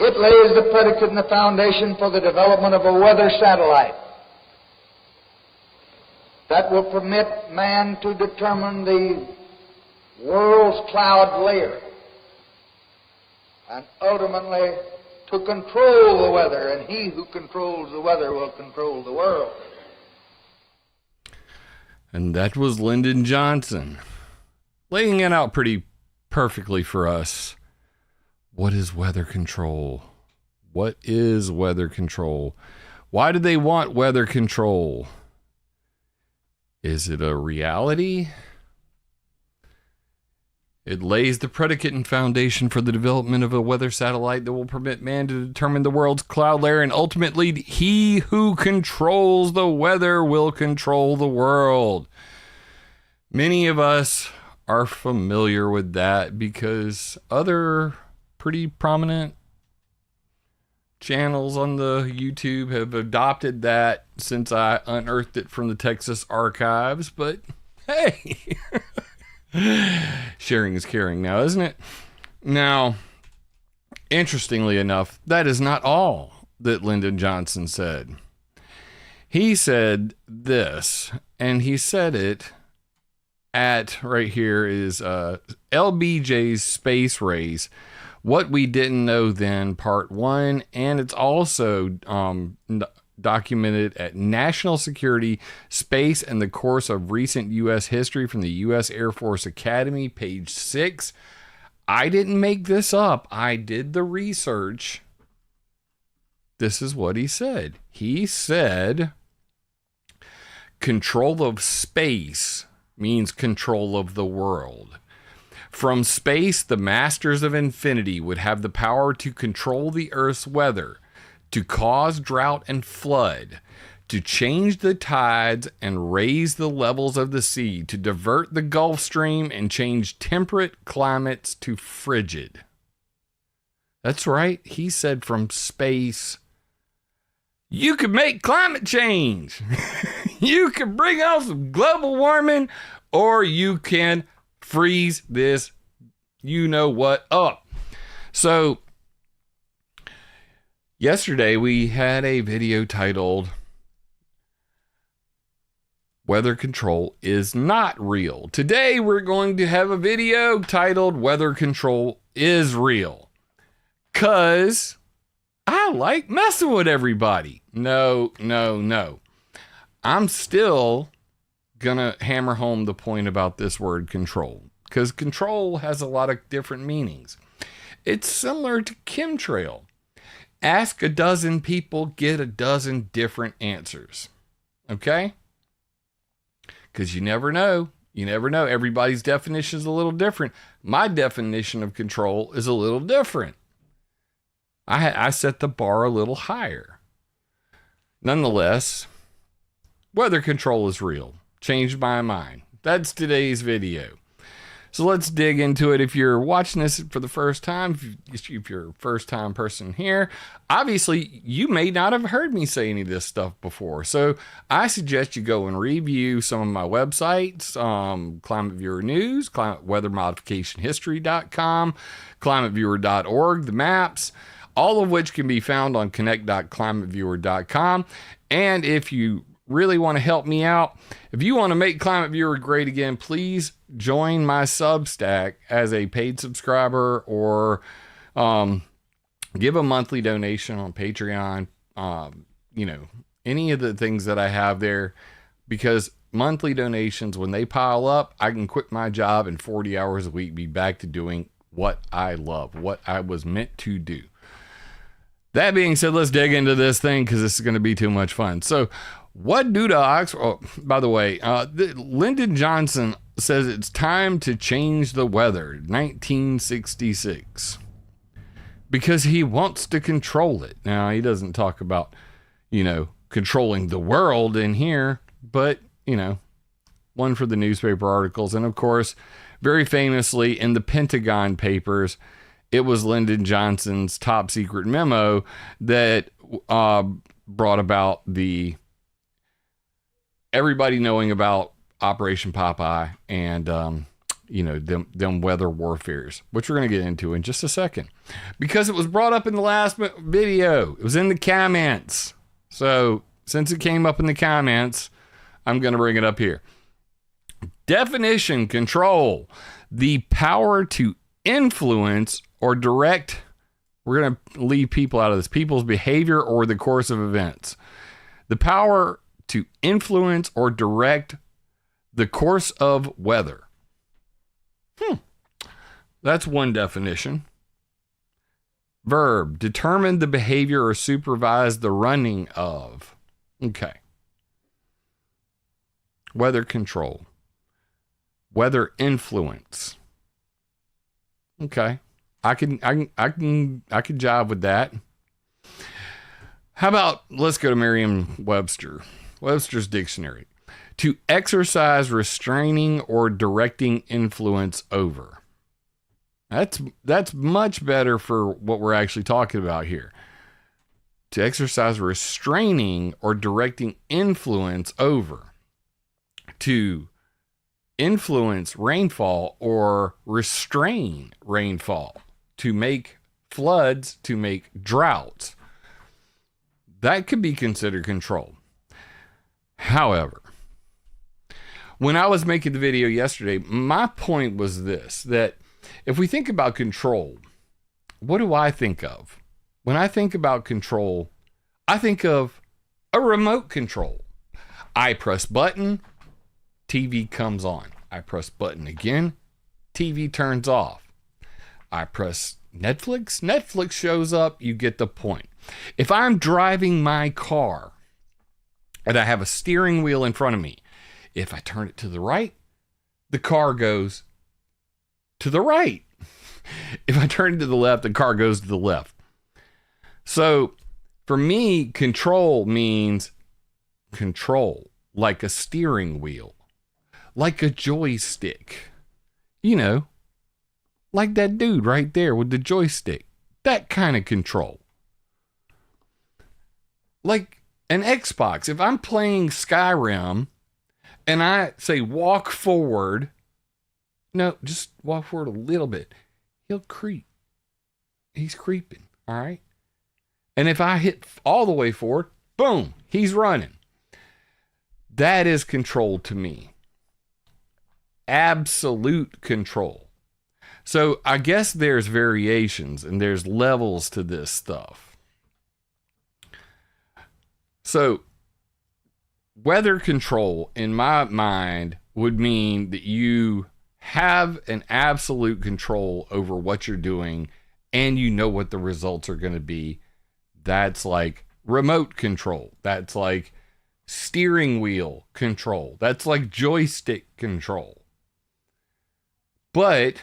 It lays the predicate and the foundation for the development of a weather satellite that will permit man to determine the world's cloud layer and ultimately to control the weather, and he who controls the weather will control the world. And that was Lyndon Johnson, laying it out pretty perfectly for us. What is weather control? What is weather control? Why do they want weather control? Is it a reality? It lays the predicate and foundation for the development of a weather satellite that will permit man to determine the world's cloud layer, and ultimately he who controls the weather will control the world. Many of us are familiar with that because other pretty prominent channels on the YouTube have adopted that since I unearthed it from the Texas archives. But hey, sharing is caring now, isn't it? Now, interestingly enough, that is not all that Lyndon Johnson said. He said this, and he said it at, right here is LBJ's Space Race, What We Didn't Know Then, Part 1, and it's also documented at National Security, Space, and the Course of Recent U.S. History from the U.S. Air Force Academy, page 6. I didn't make this up. I did the research. This is what he said. He said, control of space means control of the world. From space, the masters of infinity would have the power to control the Earth's weather, to cause drought and flood, to change the tides and raise the levels of the sea, to divert the Gulf Stream and change temperate climates to frigid. That's right. He said from space, you could make climate change. You can bring on some global warming, or you can freeze this you know what up. So yesterday we had a video titled Weather Control is Not Real. Today we're going to have a video titled Weather Control is Real, 'cause I like messing with everybody. No. I'm still gonna hammer home the point about this word control, because control has a lot of different meanings. It's similar to chemtrail. Ask a dozen people, get a dozen different answers. Okay? Because you never know. Everybody's definition is a little different. My definition of control is a little different. I set the bar a little higher. Nonetheless, weather control is real. Changed my mind. That's today's video. So let's dig into it. If you're watching this for the first time, if you're a first-time person here, obviously you may not have heard me say any of this stuff before. So I suggest you go and review some of my websites, ClimateViewer News, weathermodificationhistory.com, climateviewer.org, the maps, all of which can be found on connect.climateviewer.com. And if you really want to help me out, if you want to make ClimateViewer great again, please join my SUBSTACK as a paid subscriber, or give a monthly donation on Patreon. Any of the things that I have there, because monthly donations, when they pile up, I can quit my job in 40 hours a week, be back to doing what I love, what I was meant to do. That being said, let's dig into this thing, because this is going to be too much fun. So what do the Oxford... Oh, by the way, Lyndon Johnson says it's time to change the weather, 1966, because he wants to control it. Now, he doesn't talk about, controlling the world in here, but, one for the newspaper articles. And, of course, very famously in the Pentagon Papers, it was Lyndon Johnson's top secret memo that brought about everybody knowing about Operation Popeye and them weather warfares, which we're going to get into in just a second, because it was brought up in the last video. It was in the comments. So since it came up in the comments, I'm going to bring it up here. Definition: control, the power to influence or direct. We're going to leave people out of this. People's behavior or the course of events. The power to influence or direct the course of weather. That's one definition. Verb: determine the behavior or supervise the running of. Okay. Weather control. Weather influence. Okay. I can jive with that. How about, let's go to Merriam-Webster. Webster's dictionary. To exercise restraining or directing influence over. That's much better for what we're actually talking about here. To exercise restraining or directing influence over. To influence rainfall or restrain rainfall. To make floods, to make droughts. That could be considered control. However, when I was making the video yesterday, my point was this, that if we think about control, what do I think of? When I think about control, I think of a remote control. I press button, TV comes on. I press button again, TV turns off. I press Netflix, Netflix shows up, you get the point. If I'm driving my car and I have a steering wheel in front of me, if I turn it to the right, the car goes to the right. If I turn it to the left, the car goes to the left. So for me, control means control, like a steering wheel, like a joystick, like that dude right there with the joystick, that kind of control. Like an Xbox, if I'm playing Skyrim and I say walk forward, no, just walk forward a little bit, he'll creep. He's creeping, all right? And if I hit all the way forward, boom, he's running. That is control to me. Absolute control. So I guess there's variations and there's levels to this stuff. So weather control, in my mind, would mean that you have an absolute control over what you're doing and you know what the results are going to be. That's like remote control. That's like steering wheel control. That's like joystick control. But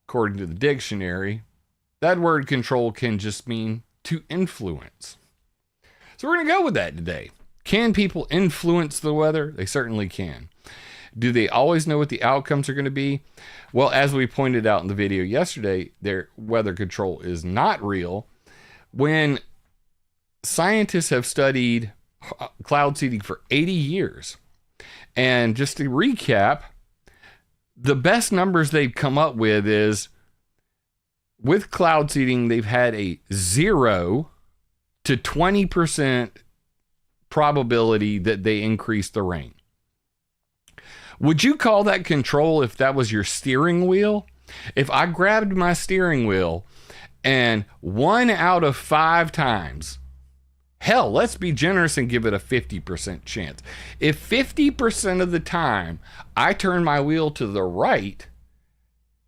according to the dictionary, that word control can just mean to influence. So we're going to go with that today. Can people influence the weather? They certainly can. Do they always know what the outcomes are going to be? Well, as we pointed out in the video yesterday, their weather control is not real. When scientists have studied cloud seeding for 80 years, and just to recap, the best numbers they've come up with is, with cloud seeding, they've had a 0 to 20% probability that they increase the rain. Would you call that control if that was your steering wheel? If I grabbed my steering wheel and 1 out of 5 times, hell, let's be generous and give it a 50% chance. If 50% of the time I turned my wheel to the right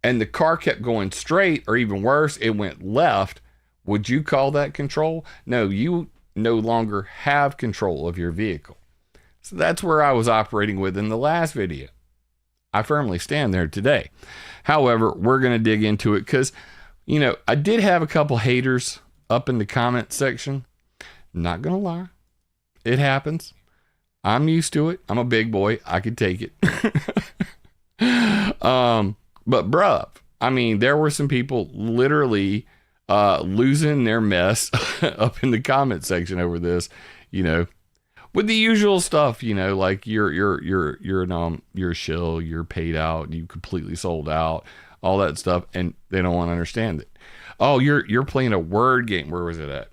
and the car kept going straight, or even worse, it went left, would you call that control? No, you no longer have control of your vehicle. So that's where I was operating with in the last video. I firmly stand there today. However, we're going to dig into it because, I did have a couple haters up in the comment section. Not going to lie. It happens. I'm used to it. I'm a big boy. I could take it. But bruh, there were some people literally losing their mess up in the comment section over this. with the usual stuff, like you're a shill, you're paid out, you completely sold out, all that stuff, and they don't want to understand it. Oh, you're playing a word game. Where was it at?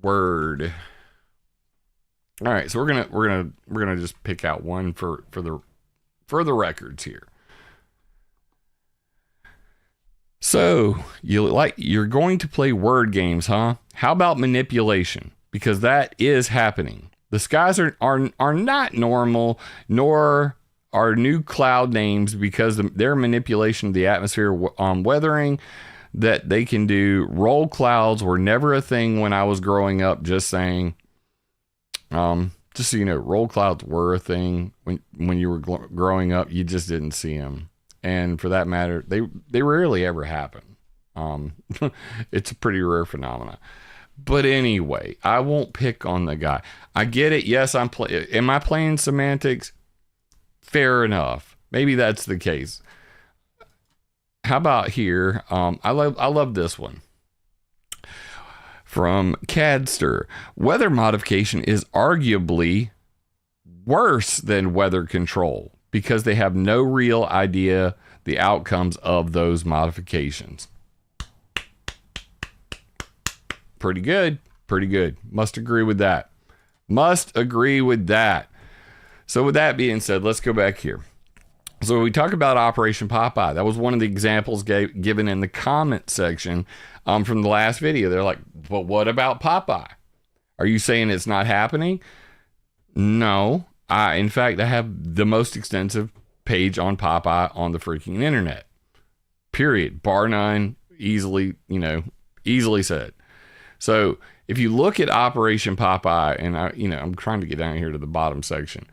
Word. All right, so we're gonna just pick out one for the records here. So you're going to play word games, huh? How about manipulation? Because that is happening. The skies are not normal, nor are new cloud names, because their manipulation of the atmosphere weathering that they can do. Roll clouds were never a thing when I was growing up. Just saying. Just so you know, roll clouds were a thing when you were growing up. You just didn't see them, and for that matter, they rarely ever happen. It's a pretty rare phenomenon. But anyway, I won't pick on the guy. I get it. Yes, am I playing semantics? Fair enough. Maybe that's the case. How about here? I love this one. From Cadster. Weather modification is arguably worse than weather control because they have no real idea the outcomes of those modifications. Pretty good. Must agree with that. So with that being said, let's go back here. So we talk about Operation Popeye. That was one of the examples given in the comment section from the last video. They're like, but what about Popeye? Are you saying it's not happening? No. In fact, I have the most extensive page on Popeye on the freaking internet. Period. Bar none. Easily said. So if you look at Operation Popeye, and I'm trying to get down here to the bottom section,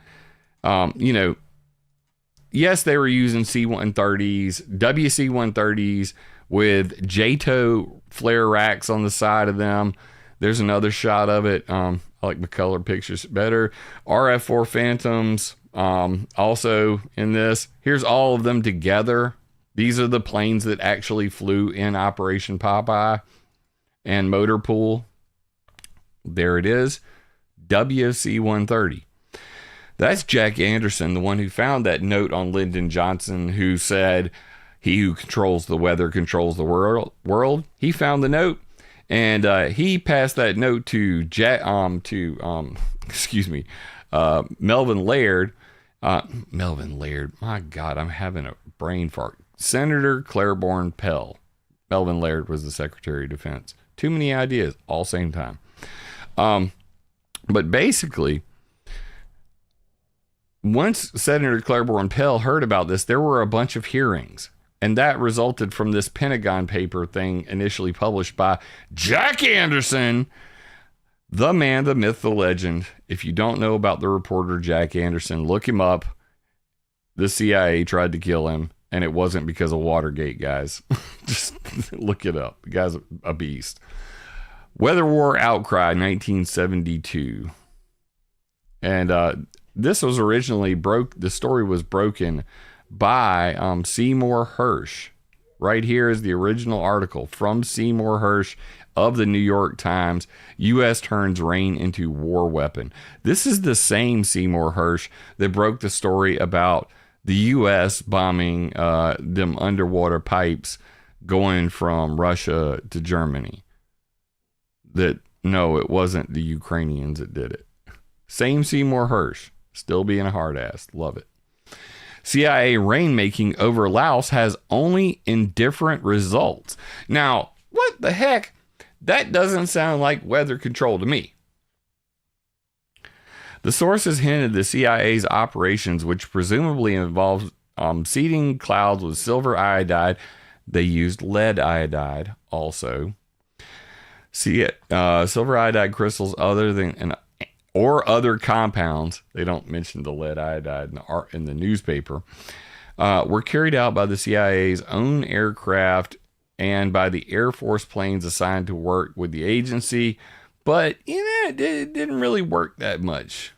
yes, they were using C-130s, WC-130s with JATO flare racks on the side of them. There's another shot of it. I like the color pictures better. RF-4 Phantoms also in this. Here's all of them together. These are the planes that actually flew in Operation Popeye and Motor Pool. There it is. WC-130. That's Jack Anderson, the one who found that note on Lyndon Johnson, who said, "He who controls the weather controls the world." He found the note, and he passed that note to Melvin Laird. Melvin Laird. My God, I'm having a brain fart. Senator Claiborne Pell. Melvin Laird was the Secretary of Defense. Too many ideas, all same time. But basically, once Senator Claiborne Pell heard about this, there were a bunch of hearings, and that resulted from this Pentagon paper thing initially published by Jack Anderson, the man, the myth, the legend. If you don't know about the reporter Jack Anderson, look him up. The CIA tried to kill him, and it wasn't because of Watergate, guys. Just look it up. The guy's a beast. Weather War Outcry, 1972. And this was originally the story was broken by Seymour Hersh. Right here is the original article from Seymour Hersh of the New York Times. U.S. turns rain into war weapon. This is the same Seymour Hersh that broke the story about the U.S. bombing them underwater pipes going from Russia to Germany. No, it wasn't the Ukrainians that did it. Same Seymour Hersh. Still being a hard ass. Love it. CIA rainmaking over Laos has only indifferent results. Now, what the heck? That doesn't sound like weather control to me. The sources hinted the CIA's operations, which presumably involved seeding clouds with silver iodide. They used lead iodide also. Silver iodide crystals or other compounds, they don't mention the lead iodide in the newspaper, were carried out by the CIA's own aircraft and by the Air Force planes assigned to work with the agency. But, it didn't really work that much.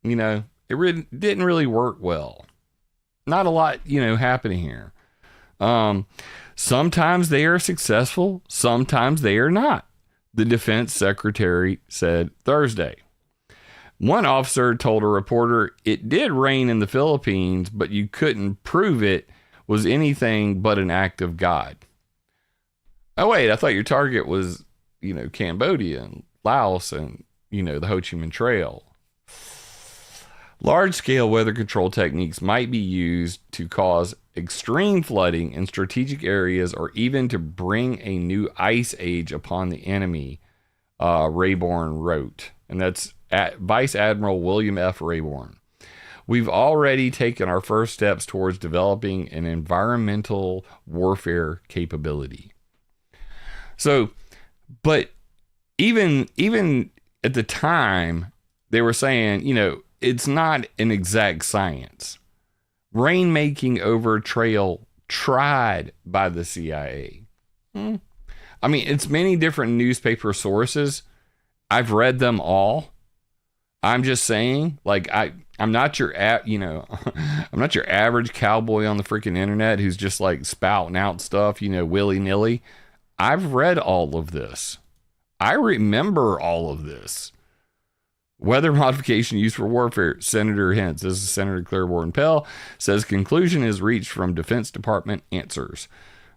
It didn't really work well. Not a lot, happening here. Sometimes they are successful. Sometimes they are not. the defense secretary said Thursday. One officer told a reporter it did rain in the Philippines, but you couldn't prove it was anything but an act of God. Oh, wait, I thought your target was, Cambodia and Laos and, the Ho Chi Minh Trail. Large-scale weather control techniques might be used to cause extreme flooding in strategic areas or even to bring a new ice age upon the enemy, Rayborn wrote. And that's Vice Admiral William F. Rayborn. We've already taken our first steps towards developing an environmental warfare capability. So, but even at the time, they were saying, it's not an exact science. Rainmaking over trail tried by the CIA. I mean, it's many different newspaper sources. I've read them all. I'm just saying, I'm not your I'm not your average cowboy on the freaking internet who's just like spouting out stuff, willy-nilly. I've read all of this. I remember all of this. Weather modification used for warfare. Senator Hintz, this is Senator Claiborne Pell, says conclusion is reached from Defense Department answers.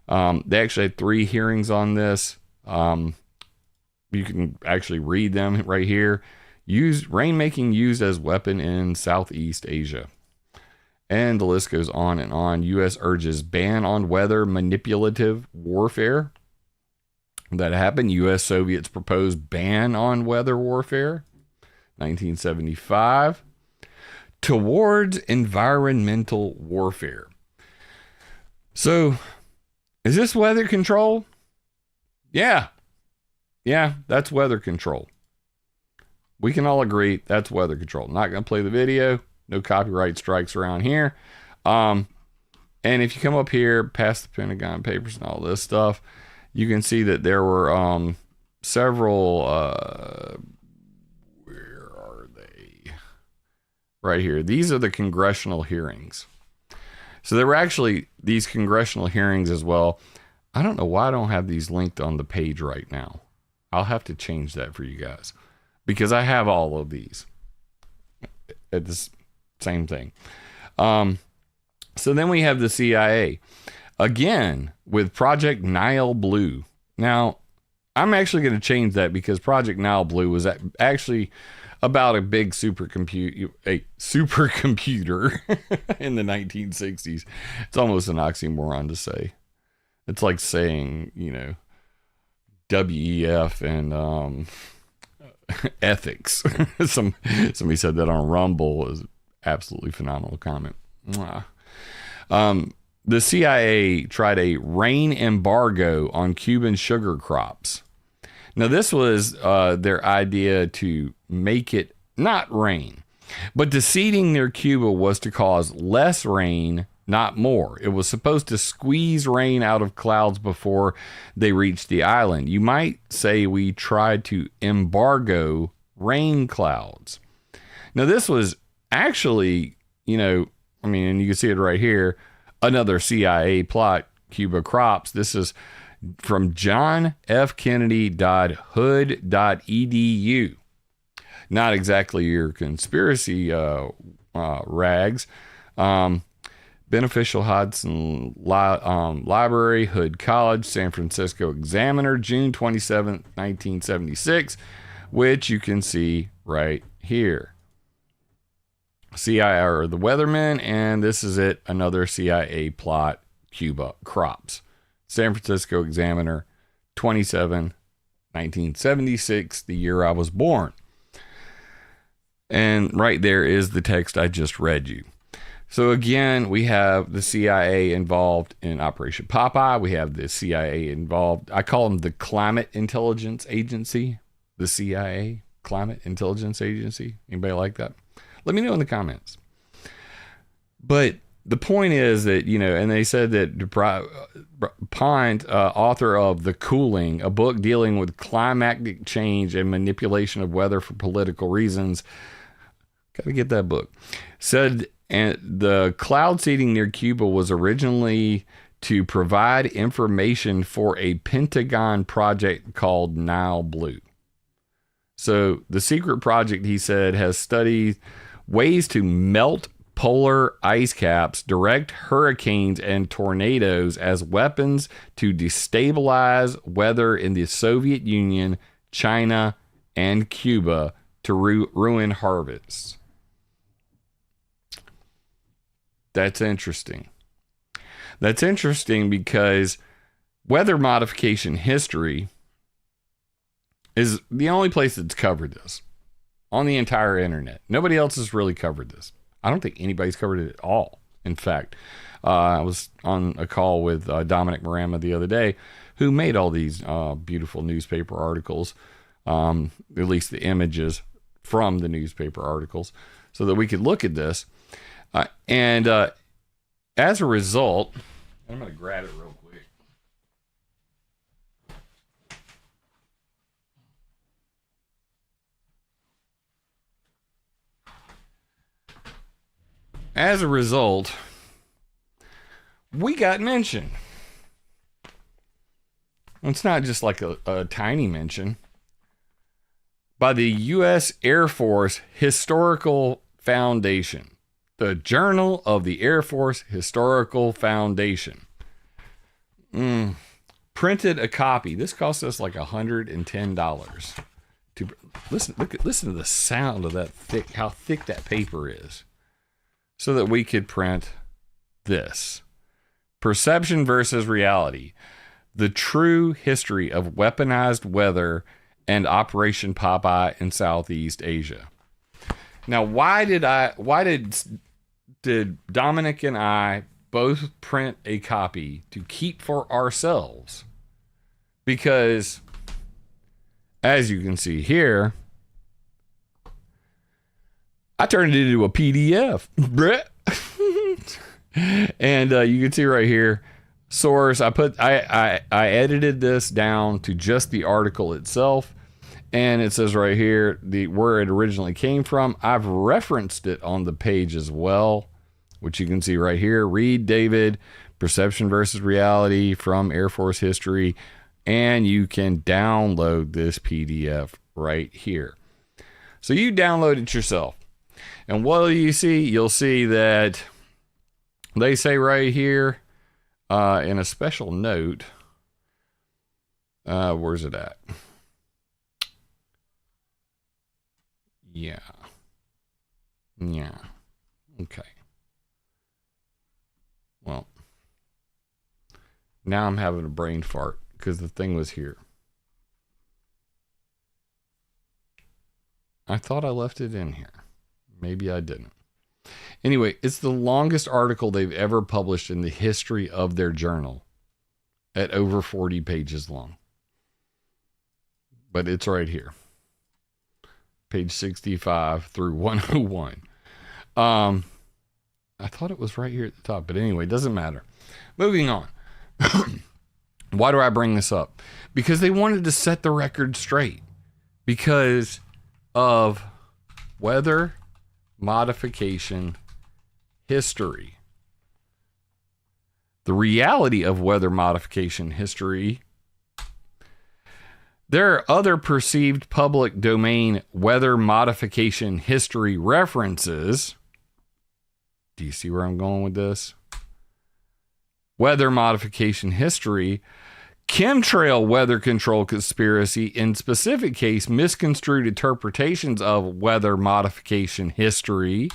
They actually had 3 hearings on this. You can actually read them right here. Rainmaking used as weapon in Southeast Asia. And the list goes on and on. U.S. urges ban on weather manipulative warfare. That happened. U.S. Soviets proposed ban on weather warfare. 1975. Towards environmental warfare. So, is this weather control? Yeah. Yeah, that's weather control. We can all agree that's weather control. Not going to play the video. No copyright strikes around here. And if you come up here past the Pentagon Papers and all this stuff, you can see that there were several... where are they? Right here. These are the congressional hearings. So there were actually these congressional hearings as well. I don't know why I don't have these linked on the page right now. I'll have to change that for you guys because I have all of these at this same thing. So then we have the CIA again with Project Nile Blue. Now, I'm actually going to change that because Project Nile Blue was actually about a big supercomputer in the 1960s. It's almost an oxymoron to say. It's like saying, WEF and ethics. Somebody said that on Rumble. Is absolutely phenomenal comment. The CIA tried a rain embargo on Cuban sugar crops. Now, this was their idea to make it not rain. But the seeding near Cuba was to cause less rain, not more. It was supposed to squeeze rain out of clouds before they reached the island. You might say we tried to embargo rain clouds. Now, this was actually, and you can see it right here, another CIA plot, Cuba crops. This is from johnfkennedy.hood.edu. Not exactly your conspiracy rags. Beneficial Hudson Library, Hood College, San Francisco Examiner, June 27th, 1976, which you can see right here. CIA are the weathermen, and this is it, another CIA plot, Cuba crops. San Francisco Examiner, 1976, the year I was born. And right there is the text I just read you. So again, we have the CIA involved in Operation Popeye. We have the CIA involved. I call them the Climate Intelligence Agency. The CIA, Climate Intelligence Agency. Anybody like that? Let me know in the comments. But the point is that, and they said that Pond, author of The Cooling, a book dealing with climatic change and manipulation of weather for political reasons, got to get that book, said and the cloud seeding near Cuba was originally to provide information for a Pentagon project called Nile Blue. So the secret project, he said, has studied ways to melt polar ice caps, direct hurricanes and tornadoes as weapons to destabilize weather in the Soviet Union, China, and Cuba to ruin harvests. That's interesting. That's interesting because weather modification history is the only place that's covered this on the entire internet. Nobody else has really covered this. I don't think anybody's covered it at all. In fact, I was on a call with Dominic Marama the other day, who made all these beautiful newspaper articles, at least the images from the newspaper articles, so that we could look at this. And as a result, I'm going to grab it real quick. As a result, we got mentioned. It's not just like a tiny mention. By the U.S. Air Force Historical Foundation. The Journal of the Air Force Historical Foundation. Printed a copy. This cost us like $110. Listen to the sound of that thick, how thick that paper is. So that we could print this. Perception versus Reality. The True History of Weaponized Weather and Operation Popeye in Southeast Asia. Now, why did Dominic and I both print a copy to keep for ourselves? Because, as you can see here, I turned it into a PDF. And you can see right here, source. I edited this down to just the article itself. And it says right here where it originally came from. I've referenced it on the page as well, which you can see right here. Read David, Perception versus Reality from Air Force History. And you can download this PDF right here. So you download it yourself. And what do you see? You'll see that they say right here in a special note, where's it at? Yeah. Okay. Well, now I'm having a brain fart because the thing was here. I thought I left it in here. Maybe I didn't. Anyway, it's the longest article they've ever published in the history of their journal at over 40 pages long. But it's right here. Page 65 through 101. I thought it was right here at the top, but anyway, it doesn't matter. Moving on. Why do I bring this up? Because they wanted to set the record straight. Because of weather modification history. The reality of weather modification history. There are other perceived public domain weather modification history references. Do you see where I'm going with this? Weather modification history. Chemtrail weather control conspiracy, in specific case, misconstrued interpretations of weather modification history.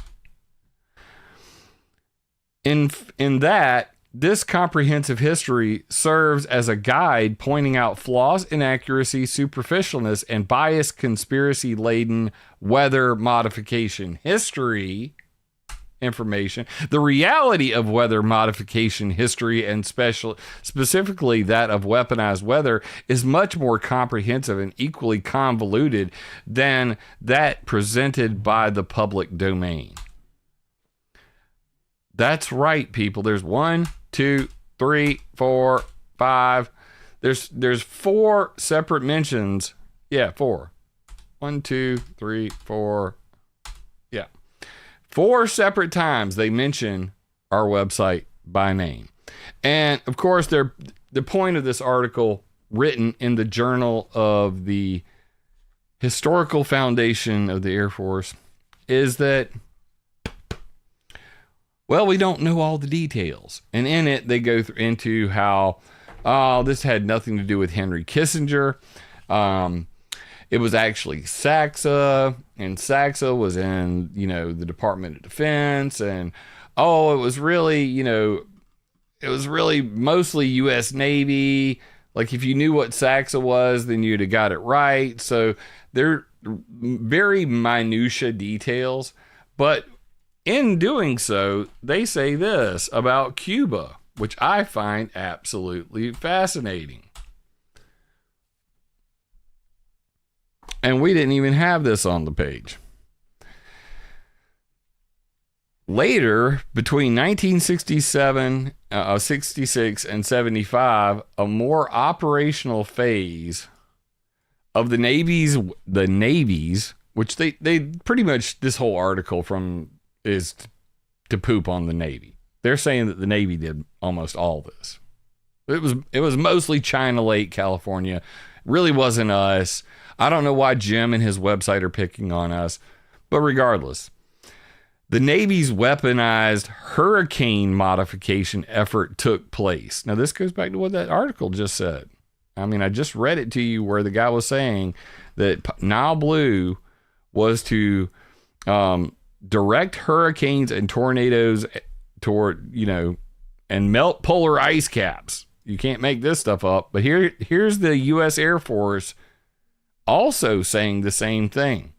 In that, this comprehensive history serves as a guide pointing out flaws, inaccuracies, superficialness, and biased conspiracy-laden weather modification history information. The reality of weather modification history, and specifically that of weaponized weather, is much more comprehensive and equally convoluted than that presented by the public domain. That's right, people. There's 1, 2, 3, 4, 5. There's 4 separate mentions. Yeah, 4. 1, 2, 3, 4. Yeah. 4 separate times they mention our website by name. And of course, the point of this article, written in the Journal of the Historical Foundation of the Air Force, is that, well, we don't know all the details. And in it, they go into how, this had nothing to do with Henry Kissinger. It was actually SACSA, and SACSA was in, the Department of Defense. And, it was really, it was really mostly U.S. Navy. Like, if you knew what SACSA was, then you'd have got it right. So they're very minutia details. But in doing so, they say this about Cuba, which I find absolutely fascinating. And we didn't even have this on the page. Later, between 1967, 66, and 75, a more operational phase of the navies, which they pretty much, this whole article is to poop on the Navy. They're saying that the Navy did almost all this. It was mostly China Lake, California. It really wasn't us. I don't know why Jim and his website are picking on us, but regardless, the Navy's weaponized hurricane modification effort took place. Now, this goes back to what that article just said. I mean, I just read it to you where the guy was saying that Nile Blue was to direct hurricanes and tornadoes toward, and melt polar ice caps. You can't make this stuff up. But here's the U.S. Air Force also saying the same thing.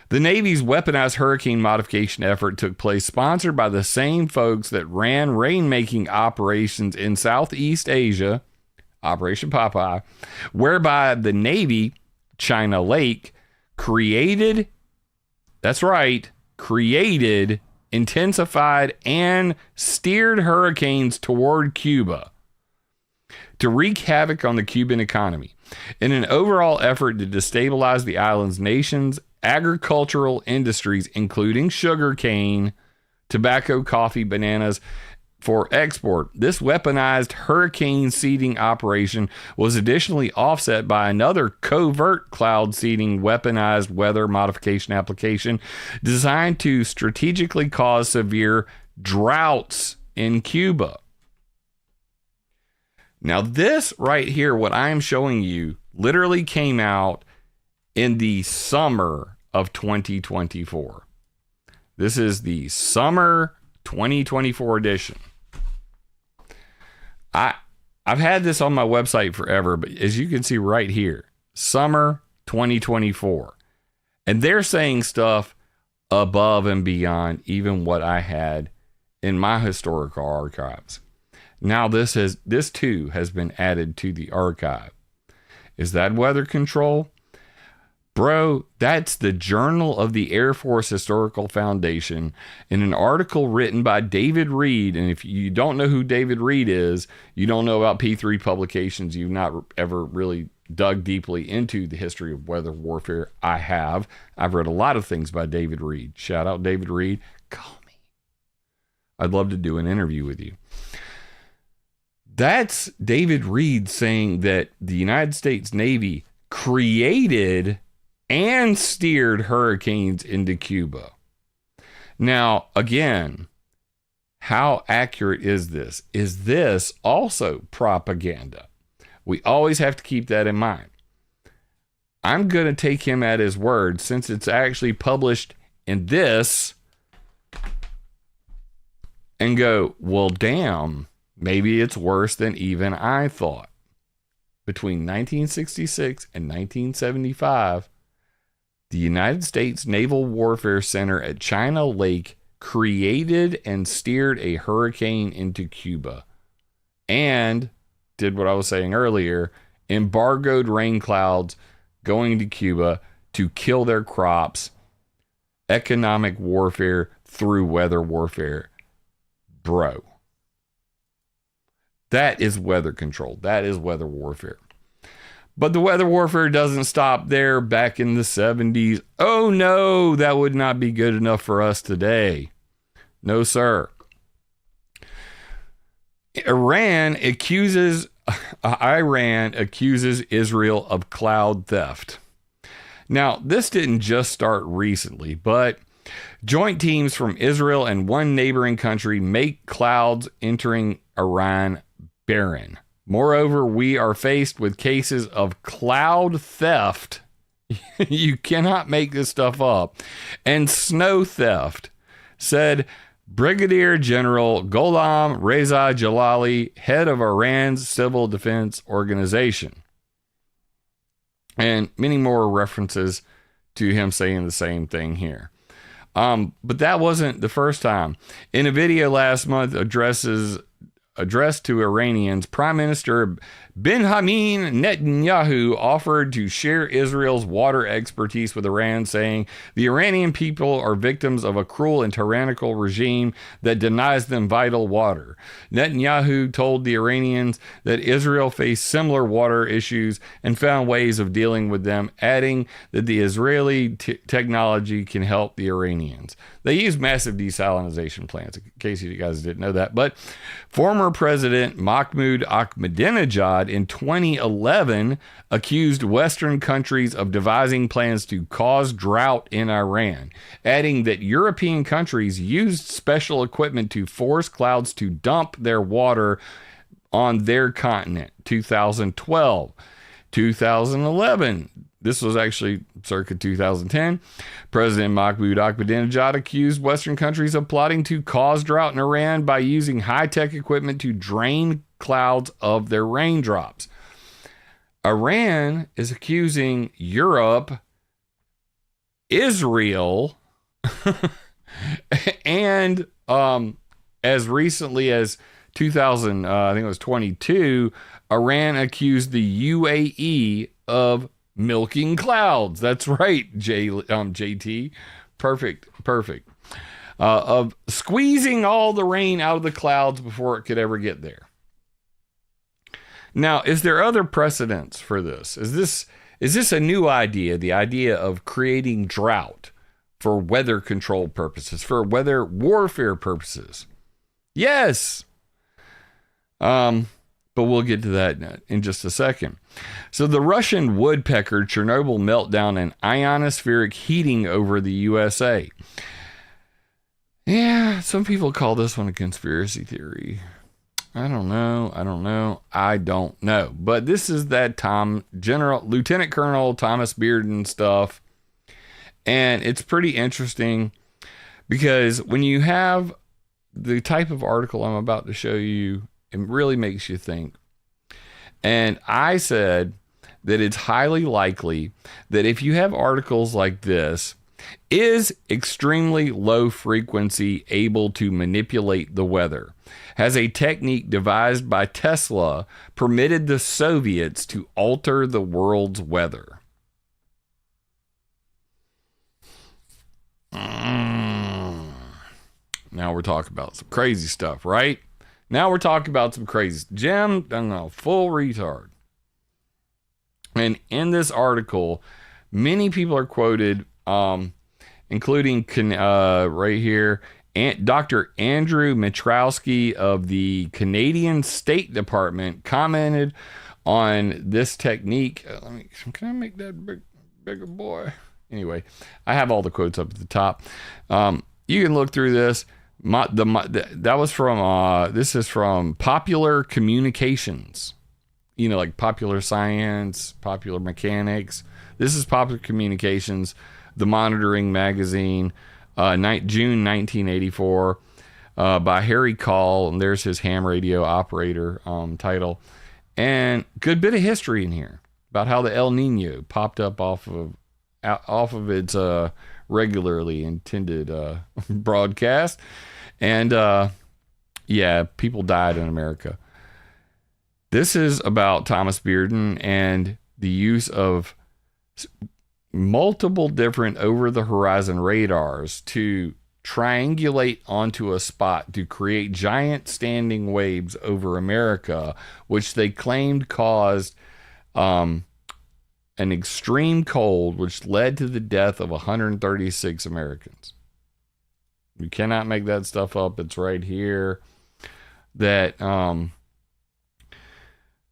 The Navy's weaponized hurricane modification effort took place, sponsored by the same folks that ran rainmaking operations in Southeast Asia, Operation Popeye, whereby the Navy, China Lake, created, intensified, and steered hurricanes toward Cuba to wreak havoc on the Cuban economy in an overall effort to destabilize the island's nation's agricultural industries, including sugar cane, tobacco, coffee, bananas, for export. This weaponized hurricane seeding operation was additionally offset by another covert cloud seeding weaponized weather modification application designed to strategically cause severe droughts in Cuba. Now, this right here, what I'm showing you, literally came out in the summer of 2024. This is the summer 2024 edition. I've had this on my website forever, but as you can see right here, summer 2024. And they're saying stuff above and beyond even what I had in my historical archives. Now this too has been added to the archive. Is that weather control? Bro, that's the Journal of the Air Force Historical Foundation in an article written by David Reed. And if you don't know who David Reed is, you don't know about P3 Publications, you've not ever really dug deeply into the history of weather warfare. I have. I've read a lot of things by David Reed. Shout out David Reed. Call me. I'd love to do an interview with you. That's David Reed saying that the United States Navy created and steered hurricanes into Cuba. Now, again, how accurate is this? Is this also propaganda? We always have to keep that in mind. I'm going to take him at his word since it's actually published in this and go, well, damn, maybe it's worse than even I thought. Between 1966 and 1975, the United States Naval Warfare Center at China Lake created and steered a hurricane into Cuba and did what I was saying earlier, embargoed rain clouds going to Cuba to kill their crops, economic warfare through weather warfare. Bro, that is weather control. That is weather warfare. But the weather warfare doesn't stop there back in the 70s. Oh no, that would not be good enough for us today. No, sir. Iran accuses Israel of cloud theft. Now, this didn't just start recently, but joint teams from Israel and one neighboring country make clouds entering Iran barren. Moreover, we are faced with cases of cloud theft. You cannot make this stuff up. And snow theft, said Brigadier General Gholam Reza Jalali, head of Iran's civil defense organization. And many more references to him saying the same thing here. But that wasn't the first time. In a video last month addressed to Iranians, Prime Minister Benjamin Netanyahu offered to share Israel's water expertise with Iran, saying the Iranian people are victims of a cruel and tyrannical regime that denies them vital water. Netanyahu told the Iranians that Israel faced similar water issues and found ways of dealing with them, adding that the Israeli technology can help the Iranians. They use massive desalination plants, in case you guys didn't know that. But former President Mahmoud Ahmadinejad in 2011 accused Western countries of devising plans to cause drought in Iran, adding that European countries used special equipment to force clouds to dump their water on their continent. 2012, 2011. This was actually circa 2010. President Mahmoud Ahmadinejad accused Western countries of plotting to cause drought in Iran by using high-tech equipment to drain clouds of their raindrops. Iran is accusing Europe, Israel, and as recently as 2022, Iran accused the UAE of milking clouds. That's right, JT. Perfect. Of squeezing all the rain out of the clouds before it could ever get there. Now, is there other precedents for this? Is this a new idea? The idea of creating drought for weather control purposes, for weather warfare purposes? Yes. But we'll get to that in just a second. So the Russian woodpecker Chernobyl meltdown and ionospheric heating over the USA. Yeah, some people call this one a conspiracy theory. I don't know. But this is that Lieutenant Colonel Thomas Bearden stuff. And it's pretty interesting because when you have the type of article I'm about to show you, it really makes you think. And I said that it's highly likely that if you have articles like this, is extremely low frequency able to manipulate the weather? Has a technique devised by Tesla permitted the Soviets to alter the world's weather? Now we're talking about some crazy stuff, right? Now we're talking about some crazy. Jim, I don't know, full retard. And in this article, many people are quoted, including right here, Dr. Andrew Mitrowski of the Canadian State Department commented on this technique. Can I make that bigger, boy? Anyway, I have all the quotes up at the top. You can look through this. That was from this is from Popular Communications, like Popular Science, Popular Mechanics. This is Popular Communications, the monitoring magazine, June 1984, by Harry Call, and there's his ham radio operator title, and good bit of history in here about how the El Nino popped up off of its regularly intended broadcast. And, people died in America. This is about Thomas Bearden and the use of multiple different over-the-horizon radars to triangulate onto a spot to create giant standing waves over America, which they claimed caused an extreme cold, which led to the death of 136 Americans. You cannot make that stuff up. It's right here. that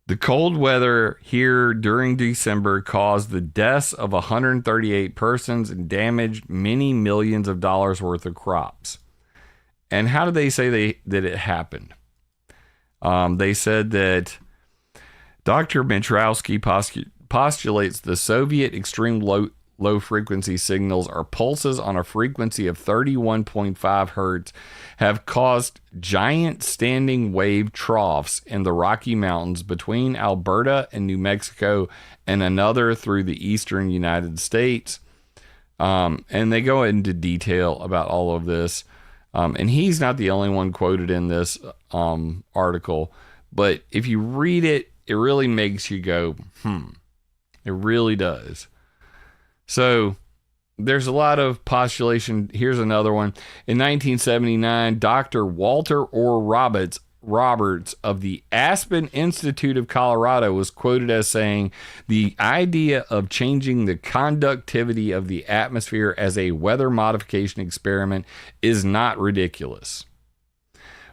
the cold weather here during December caused the deaths of 138 persons and damaged many millions of dollars worth of crops. And how did they say that it happened? They said that Dr. Mitrowski postulates the Soviet extreme low frequency signals or pulses on a frequency of 31.5 hertz have caused giant standing wave troughs in the Rocky Mountains between Alberta and New Mexico and another through the eastern United States. And they go into detail about all of this. And he's not the only one quoted in this article, but if you read it, it really makes you go, It really does. So there's a lot of postulation. Here's another one. In 1979, Dr. Walter Orr Roberts of the Aspen Institute of Colorado was quoted as saying, "The idea of changing the conductivity of the atmosphere as a weather modification experiment is not ridiculous.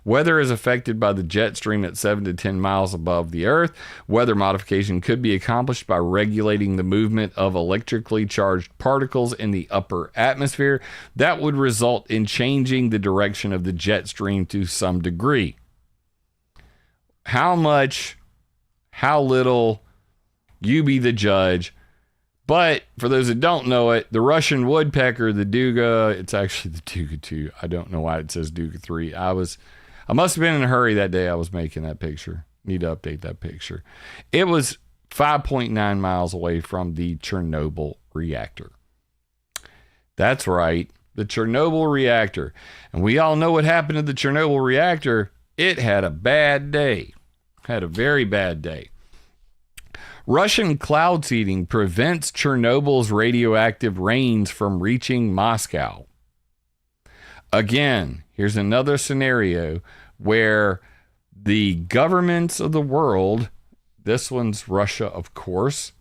Weather is affected by the jet stream at 7 to 10 miles above the Earth. Weather modification could be accomplished by regulating the movement of electrically charged particles in the upper atmosphere. That would result in changing the direction of the jet stream to some degree." How much, how little, you be the judge. But for those that don't know it, the Russian woodpecker, the Duga, it's actually the Duga 2. I don't know why it says Duga 3. I must have been in a hurry that day I was making that picture. Need to update that picture. It was 5.9 miles away from the Chernobyl reactor. That's right, the Chernobyl reactor. And we all know what happened to the Chernobyl reactor. It had a bad day. Had a very bad day. Russian cloud seeding prevents Chernobyl's radioactive rains from reaching Moscow. Again, here's another scenario where the governments of the world, this one's Russia, of course,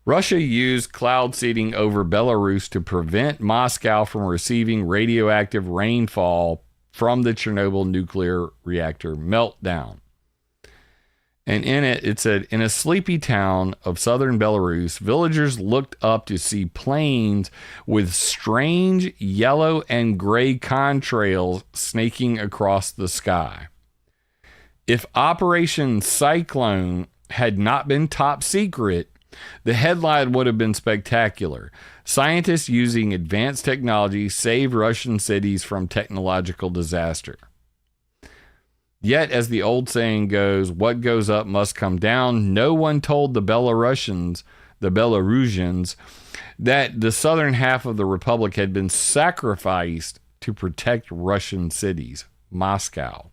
Russia used cloud seeding over Belarus to prevent Moscow from receiving radioactive rainfall from the Chernobyl nuclear reactor meltdown. And in it said, in a sleepy town of southern Belarus, villagers looked up to see planes with strange yellow and gray contrails snaking across the sky. If Operation Cyclone had not been top secret, the headline would have been spectacular. Scientists using advanced technology save Russian cities from technological disaster. Yet, as the old saying goes, what goes up must come down. No one told the Belarusians, that the southern half of the republic had been sacrificed to protect Russian cities, Moscow.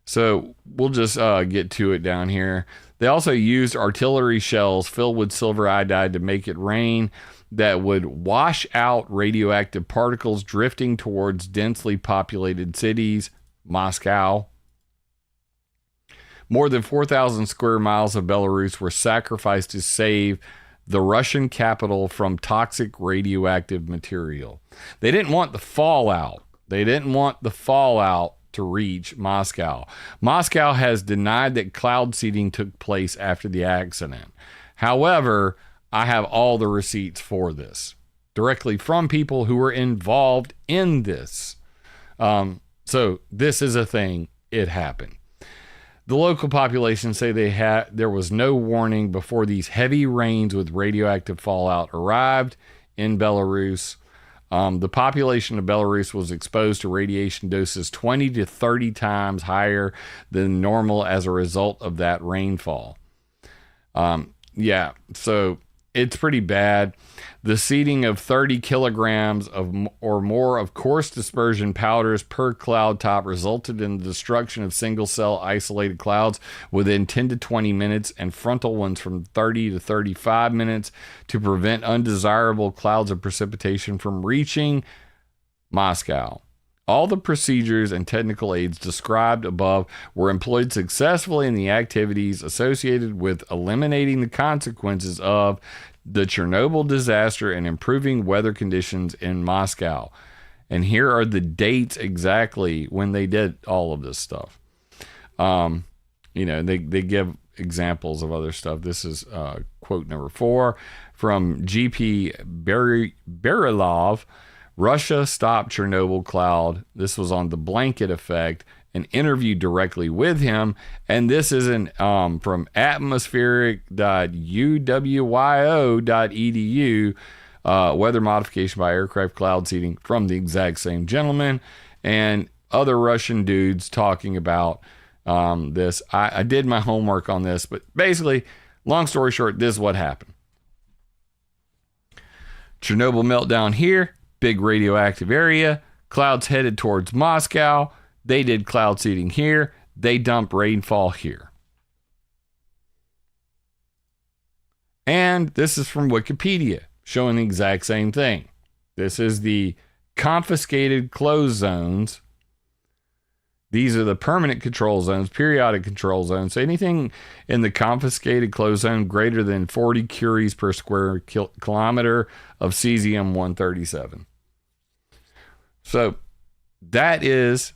So we'll just get to it down here. They also used artillery shells filled with silver iodide to make it rain that would wash out radioactive particles drifting towards densely populated cities, Moscow. More than 4,000 square miles of Belarus were sacrificed to save the Russian capital from toxic radioactive material. They didn't want the fallout. To reach Moscow. Moscow has denied that cloud seeding took place after the accident. However, I have all the receipts for this directly from people who were involved in this. So this is a thing. It happened. The local population say there was no warning before these heavy rains with radioactive fallout arrived in Belarus. The population of Belarus was exposed to radiation doses 20 to 30 times higher than normal as a result of that rainfall. So it's pretty bad. The seeding of 30 kilograms or more of coarse dispersion powders per cloud top resulted in the destruction of single-cell isolated clouds within 10 to 20 minutes and frontal ones from 30 to 35 minutes to prevent undesirable clouds of precipitation from reaching Moscow. All the procedures and technical aids described above were employed successfully in the activities associated with eliminating the consequences of the Chernobyl disaster and improving weather conditions in Moscow. And here are the dates exactly when they did all of this stuff. They give examples of other stuff. This is quote number 4 from G.P. Berilov. Russia stopped Chernobyl cloud. This was on the blanket effect. An interview directly with him. And this is from atmospheric.uwyo.edu. Weather modification by aircraft cloud seeding from the exact same gentleman. And other Russian dudes talking about this. I did my homework on this, but basically, long story short, this is what happened. Chernobyl meltdown here, big radioactive area, clouds headed towards Moscow. They did cloud seeding here. They dumped rainfall here. And this is from Wikipedia, showing the exact same thing. This is the confiscated closed zones. These are the permanent control zones, periodic control zones. So anything in the confiscated closed zone greater than 40 curies per square kilometer of cesium-137. So that is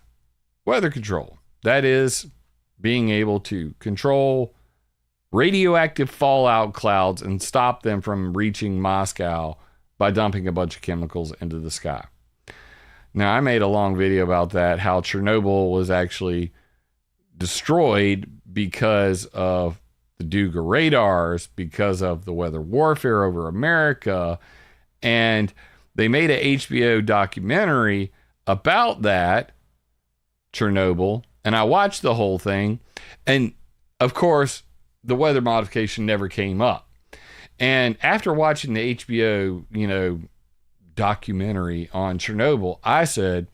weather control. That is being able to control radioactive fallout clouds and stop them from reaching Moscow by dumping a bunch of chemicals into the sky. Now, I made a long video about that, how Chernobyl was actually destroyed because of the Duga radars, because of the weather warfare over America. And they made an HBO documentary about that, Chernobyl. And I watched the whole thing. And, of course, the weather modification never came up. And after watching the HBO, documentary on Chernobyl, I said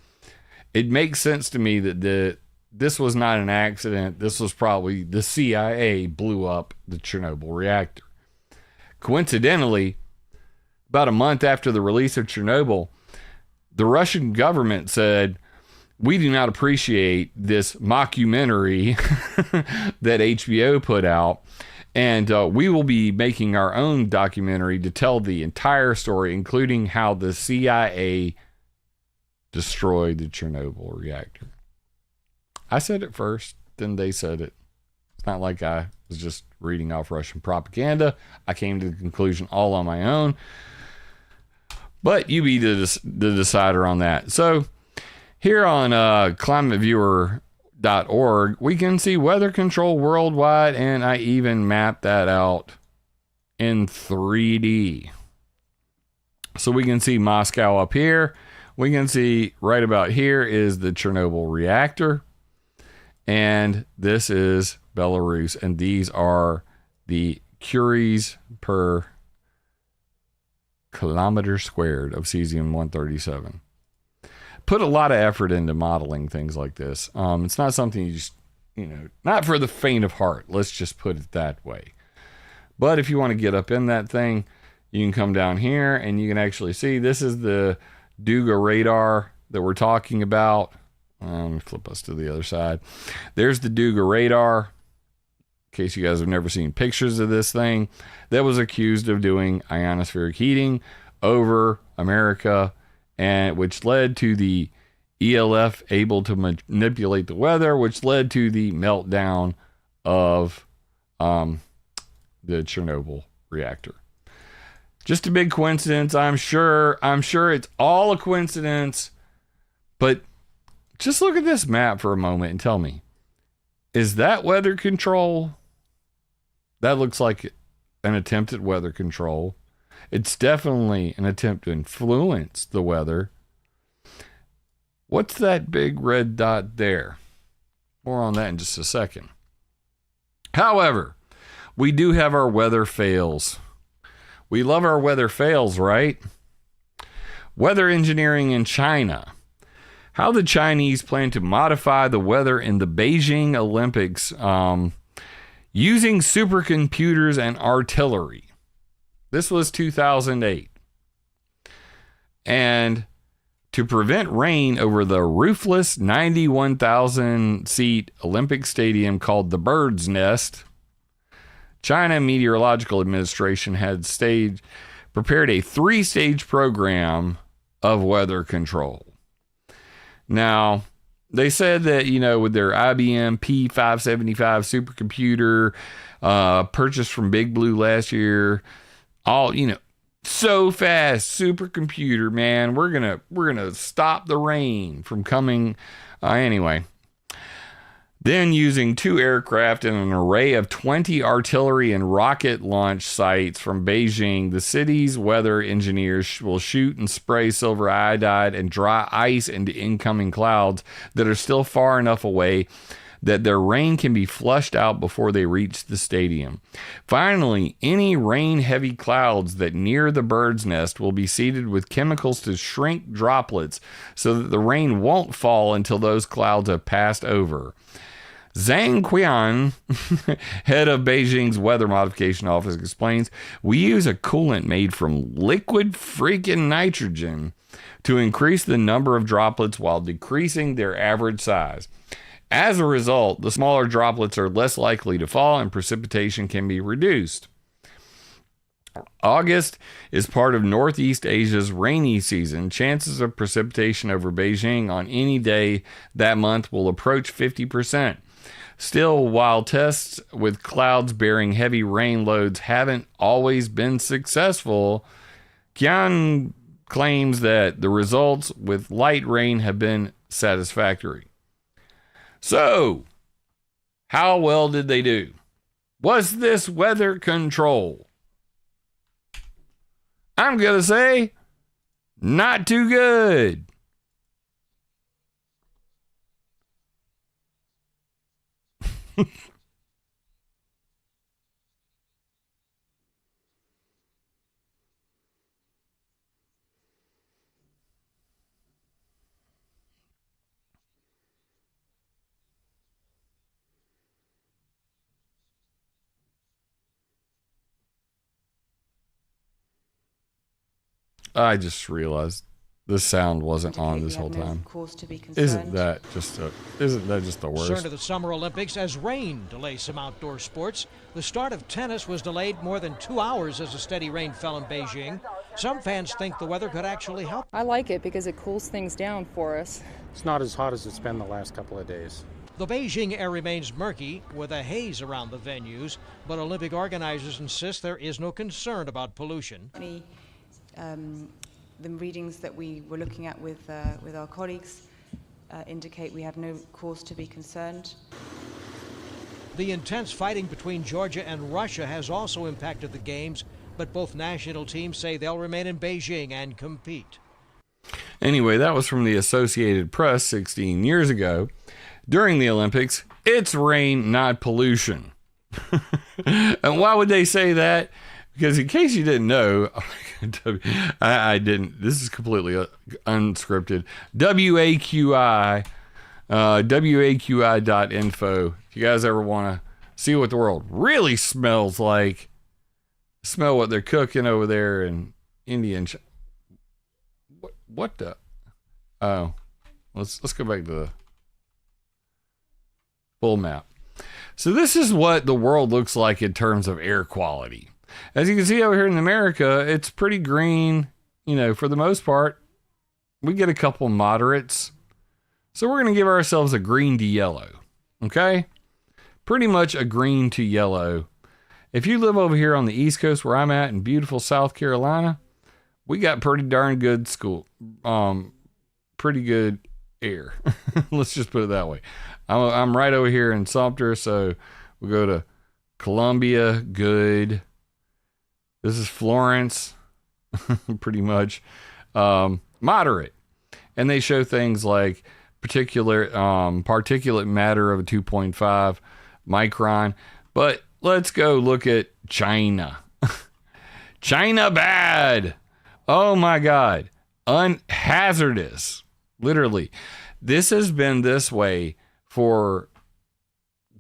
it makes sense to me that this was not an accident. This was probably the CIA blew up the Chernobyl reactor. Coincidentally, about a month after the release of Chernobyl, the Russian government said, we do not appreciate this mockumentary that HBO put out. And we will be making our own documentary to tell the entire story, including how the CIA destroyed the Chernobyl reactor. I said it first, then they said it. It's not like I was just reading off Russian propaganda. I came to the conclusion all on my own. But you be the decider on that. So here on ClimateViewer.org, we can see weather control worldwide, and I even mapped that out in 3D. So we can see Moscow up here. We can see right about here is the Chernobyl reactor. And this is Belarus. And these are the curies per kilometer squared of cesium-137. Put a lot of effort into modeling things like this. It's not something you just, not for the faint of heart. Let's just put it that way. But if you want to get up in that thing, you can come down here and you can actually see this is the Duga radar that we're talking about. Let me flip us to the other side. There's the Duga radar. In case you guys have never seen pictures of this thing, that was accused of doing ionospheric heating over America, and which led to the ELF able to manipulate the weather, which led to the meltdown of the Chernobyl reactor. Just a big coincidence, I'm sure it's all a coincidence, but just look at this map for a moment and tell me, is that weather control? That looks like an attempt at weather control. It's definitely an attempt to influence the weather. What's that big red dot there? More on that in just a second. However, we do have our weather fails. We love our weather fails, right? Weather engineering in China. How the Chinese plan to modify the weather in the Beijing Olympics using supercomputers and artillery. This was 2008. And to prevent rain over the roofless 91,000 seat Olympic stadium called the Bird's Nest, China Meteorological Administration had prepared a 3-stage program of weather control. Now, they said that, with their IBM P575 supercomputer purchased from Big Blue last year, all, so fast supercomputer, man, we're gonna stop the rain from coming. Anyway, then using 2 aircraft and an array of 20 artillery and rocket launch sites from Beijing, the city's weather engineers will shoot and spray silver iodide and dry ice into incoming clouds that are still far enough away that their rain can be flushed out before they reach the stadium. Finally, any rain-heavy clouds that near the bird's nest will be seeded with chemicals to shrink droplets so that the rain won't fall until those clouds have passed over. Zhang Qian, head of Beijing's weather modification office, explains, "We use a coolant made from liquid freaking nitrogen to increase the number of droplets while decreasing their average size. As a result, the smaller droplets are less likely to fall and precipitation can be reduced." August is part of Northeast Asia's rainy season. Chances of precipitation over Beijing on any day that month will approach 50%. Still, while tests with clouds bearing heavy rain loads haven't always been successful, Qian claims that the results with light rain have been satisfactory. So, how well did they do? Was this weather control? I'm going to say, not too good. I just realized the sound wasn't on this whole time. Isn't that just the worst? Concern to the Summer Olympics as rain delays some outdoor sports. The start of tennis was delayed more than 2 hours as a steady rain fell in Beijing. Some fans think the weather could actually help. I like it because it cools things down for us. It's not as hot as it's been the last couple of days. The Beijing air remains murky with a haze around the venues, but Olympic organizers insist there is no concern about pollution. The readings that we were looking at with our colleagues indicate we have no cause to be concerned. The intense fighting between Georgia and Russia has also impacted the games, but both national teams say they'll remain in Beijing and compete. Anyway, that was from the Associated Press 16 years ago. During the Olympics, it's rain, not pollution. And why would they say that? Because in case you didn't know, I didn't. This is completely unscripted. WAQI, WAQI.info. If you guys ever want to see what the world really smells like, smell what they're cooking over there in India and what the? Oh, let's go back to the full map. So this is what the world looks like in terms of air quality. As you can see over here in America, it's pretty green, for the most part. We get a couple moderates. So we're going to give ourselves a green to yellow. Okay? Pretty much a green to yellow. If you live over here on the East Coast where I'm at in beautiful South Carolina, we got pretty darn good pretty good air. Let's just put it that way. I'm right over here in Sumter, so we go to Columbia, good. This is Florence, pretty much moderate. And they show things like particulate matter of a 2.5 micron. But let's go look at China. China bad. Oh my God. Unhazardous. Literally. This has been this way for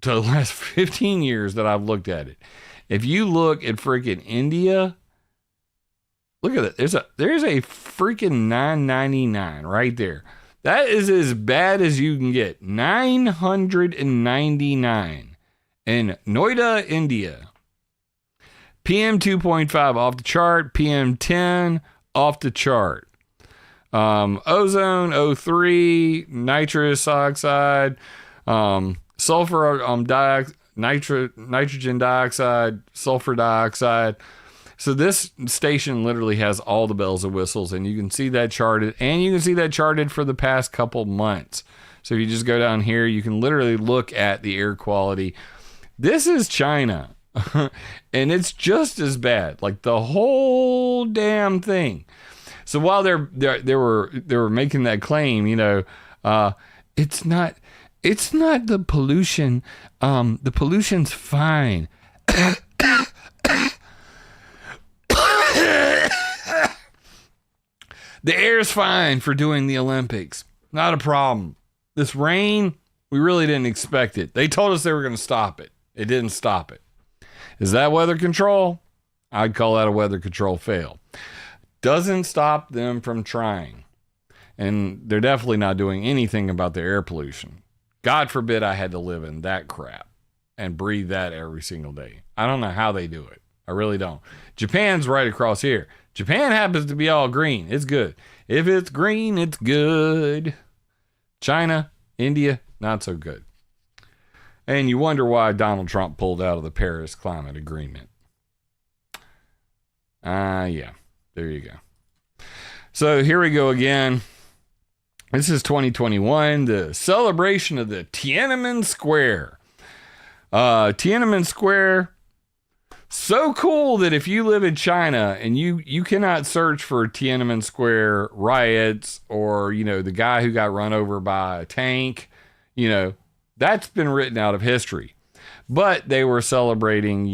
the last 15 years that I've looked at it. If you look at freaking India, look at it. There's a freaking 999 right there. That is as bad as you can get. 999 in Noida, India. PM 2.5 off the chart. PM 10 off the chart. Ozone, O3, nitrous oxide, sulfur nitrogen dioxide, sulfur dioxide. So this station literally has all the bells and whistles, and you can see that charted, and you can see that charted for the past couple months. So if you just go down here, you can literally look at the air quality. This is China, and it's just as bad, like the whole damn thing. So while they were making that claim, it's not the pollution. The pollution's fine. The air's fine for doing the Olympics. Not a problem. This rain, we really didn't expect it. They told us they were going to stop it. It didn't stop it. Is that weather control? I'd call that a weather control fail. Doesn't stop them from trying. And they're definitely not doing anything about the air pollution. God forbid I had to live in that crap and breathe that every single day. I don't know how they do it. I really don't. Japan's right across here. Japan happens to be all green. It's good. If it's green, it's good. China, India, not so good. And you wonder why Donald Trump pulled out of the Paris Climate Agreement. Yeah. There you go. So here we go again. This is 2021, the celebration of the Tiananmen Square. Tiananmen Square, so cool that if you live in China and you cannot search for Tiananmen Square riots or, the guy who got run over by a tank, that's been written out of history. But they were celebrating,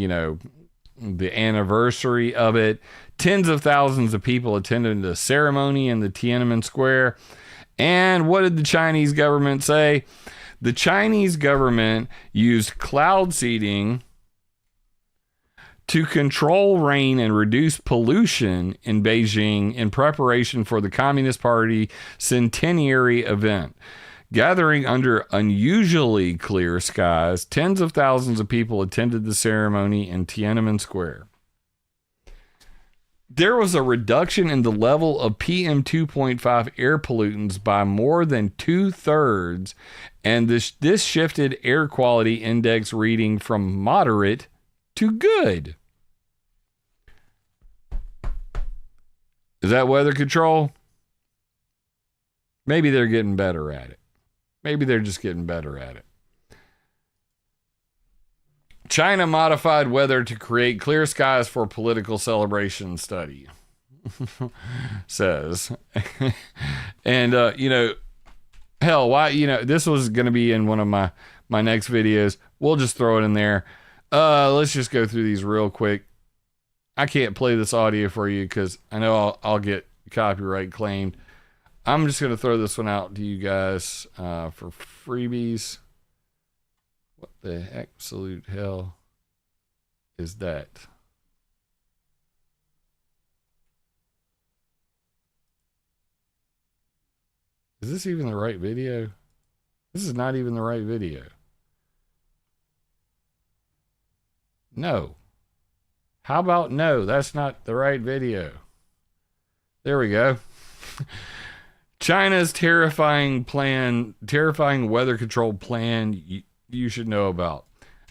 the anniversary of it. Tens of thousands of people attended the ceremony in the Tiananmen Square. And what did the Chinese government say? The Chinese government used cloud seeding to control rain and reduce pollution in Beijing in preparation for the Communist Party centenary event. Gathering under unusually clear skies, tens of thousands of people attended the ceremony in Tiananmen Square. There was a reduction in the level of PM 2.5 air pollutants by more than 2/3, and this shifted air quality index reading from moderate to good. Is that weather control? Maybe they're getting better at it. Maybe they're just getting better at it. China modified weather to create clear skies for political celebration study, says. And, hell, why, this was going to be in one of my next videos. We'll just throw it in there. Let's just go through these real quick. I can't play this audio for you because I know I'll get copyright claimed. I'm just going to throw this one out to you guys for freebies. What the absolute hell is that? Is this even the right video? This is not even the right video. No. How about no? That's not the right video. There we go. China's terrifying weather control plan you should know about.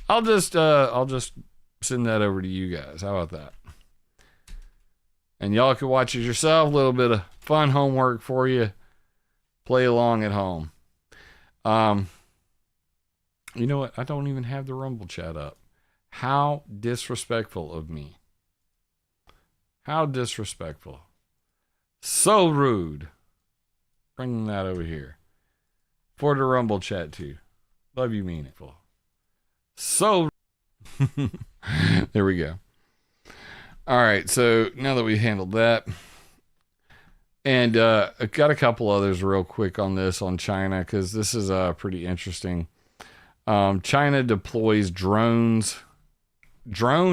I'll just send that over to you guys. How about that? And y'all can watch it yourself. A little bit of fun homework for you. Play along at home. You know what? I don't even have the Rumble chat up. How disrespectful of me. How disrespectful. So rude. Bring that over here. For the Rumble chat too. Love you, mean it. So. There we go. All right. So now that we handled that. And I got a couple others real quick on this on China because this is pretty interesting. China deploys drone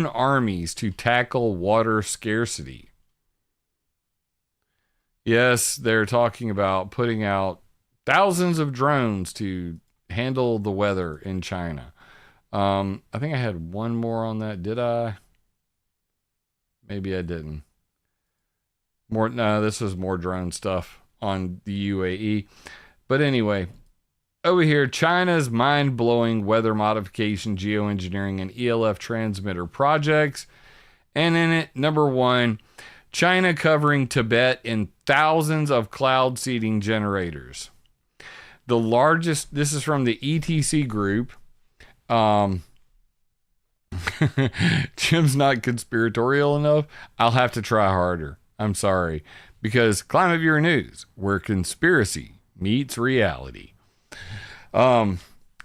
armies to tackle water scarcity. Yes, they're talking about putting out thousands of drones to handle the weather in China. I think I had one more on that. Did I? Maybe I didn't. No, this was more drone stuff on the UAE. But anyway, over here, China's mind-blowing weather modification, geoengineering, and ELF transmitter projects. And in it, number 1, China covering Tibet in thousands of cloud seeding generators. The largest, this is from the ETC group. Jim's not conspiratorial enough. I'll have to try harder. I'm sorry. Because ClimateViewer News, where conspiracy meets reality.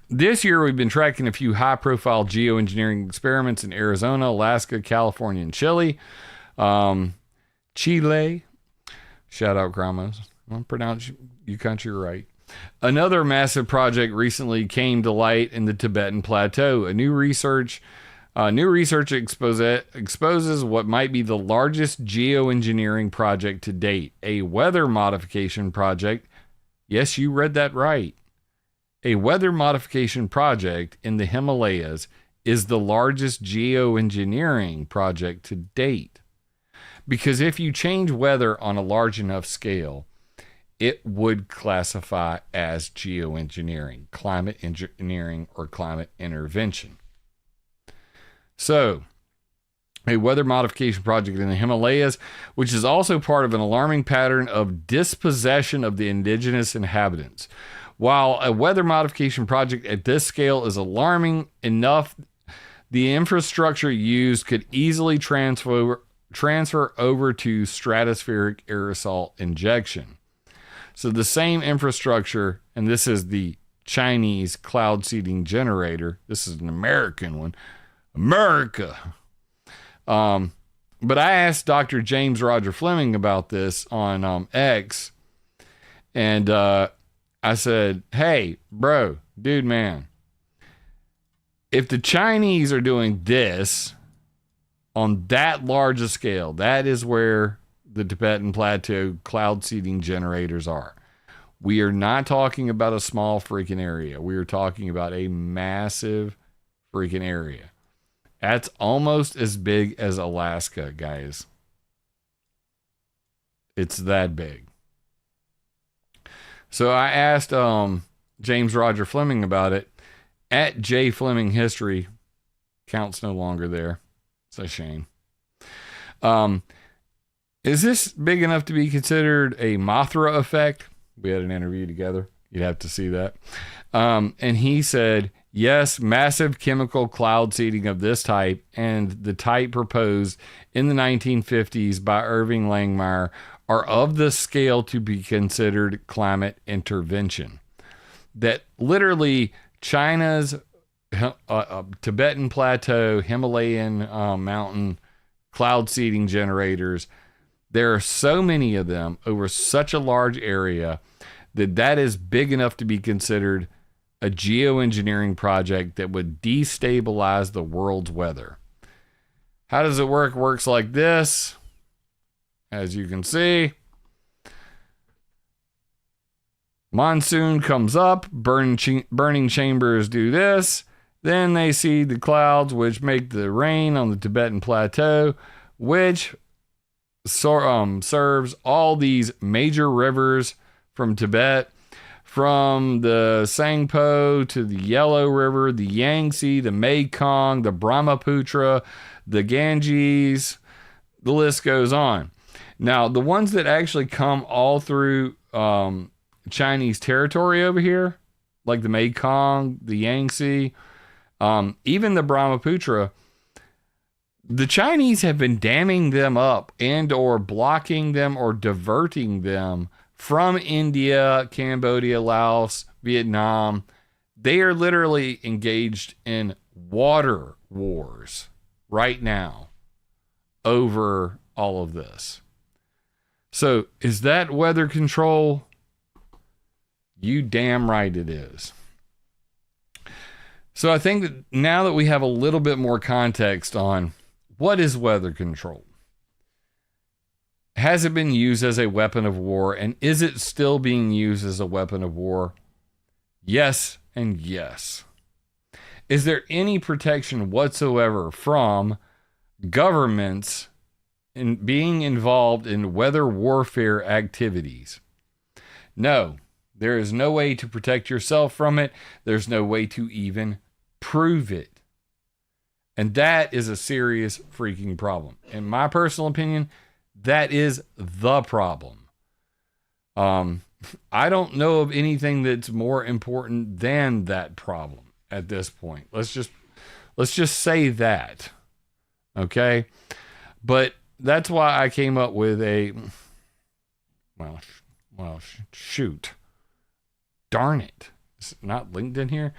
This year we've been tracking a few high-profile geoengineering experiments in Arizona, Alaska, California, and Chile. Chile. Shout out, Gramos. I'll pronounce you country right. Another massive project recently came to light in the Tibetan Plateau. New research exposes what might be the largest geoengineering project to date, a weather modification project. Yes, you read that right. A weather modification project in the Himalayas is the largest geoengineering project to date. Because if you change weather on a large enough scale, it would classify as geoengineering, climate engineering, or climate intervention. So, a weather modification project in the Himalayas, which is also part of an alarming pattern of dispossession of the indigenous inhabitants. While a weather modification project at this scale is alarming enough, the infrastructure used could easily transfer over to stratospheric aerosol injection. So the same infrastructure, and this is the Chinese cloud seeding generator. This is an American one. America. But I asked Dr. James Roger Fleming about this on X, and I said, hey, bro, dude, man, if the Chinese are doing this on that large a scale, that is where the Tibetan Plateau cloud seeding generators are. We are not talking about a small freaking area. We are talking about a massive freaking area. That's almost as big as Alaska, guys. It's that big. So I asked James Roger Fleming about it. At J Fleming History, count's no longer there. It's a shame. Is this big enough to be considered a Mothra effect? We had an interview together. You'd have to see that. And he said, yes, massive chemical cloud seeding of this type and the type proposed in the 1950s by Irving Langmuir are of the scale to be considered climate intervention. That literally China's Tibetan Plateau, Himalayan mountain cloud seeding generators, there are so many of them over such a large area that is big enough to be considered a geoengineering project that would destabilize the world's weather. How does it work? It works like this. As you can see, monsoon comes up, burning chambers do this. Then they seed the clouds, which make the rain on the Tibetan Plateau, which serves all these major rivers from Tibet, from the Sangpo to the Yellow River, the Yangtze, the Mekong, the Brahmaputra, the Ganges, the list goes on. Now, the ones that actually come all through Chinese territory over here, like the Mekong, the Yangtze, even the Brahmaputra, the Chinese have been damming them up and or blocking them or diverting them from India, Cambodia, Laos, Vietnam. They are literally engaged in water wars right now over all of this. So is that weather control? You damn right it is. So I think that now that we have a little bit more context on what is weather control, has it been used as a weapon of war, and is it still being used as a weapon of war? Yes and yes. Is there any protection whatsoever from governments in being involved in weather warfare activities? No, there is no way to protect yourself from it. There's no way to even prove it. And that is a serious freaking problem. In my personal opinion, that is the problem. I don't know of anything that's more important than that problem at this point. Let's just say that. Okay? But that's why I came up with shoot. Darn it. It's not linked in here.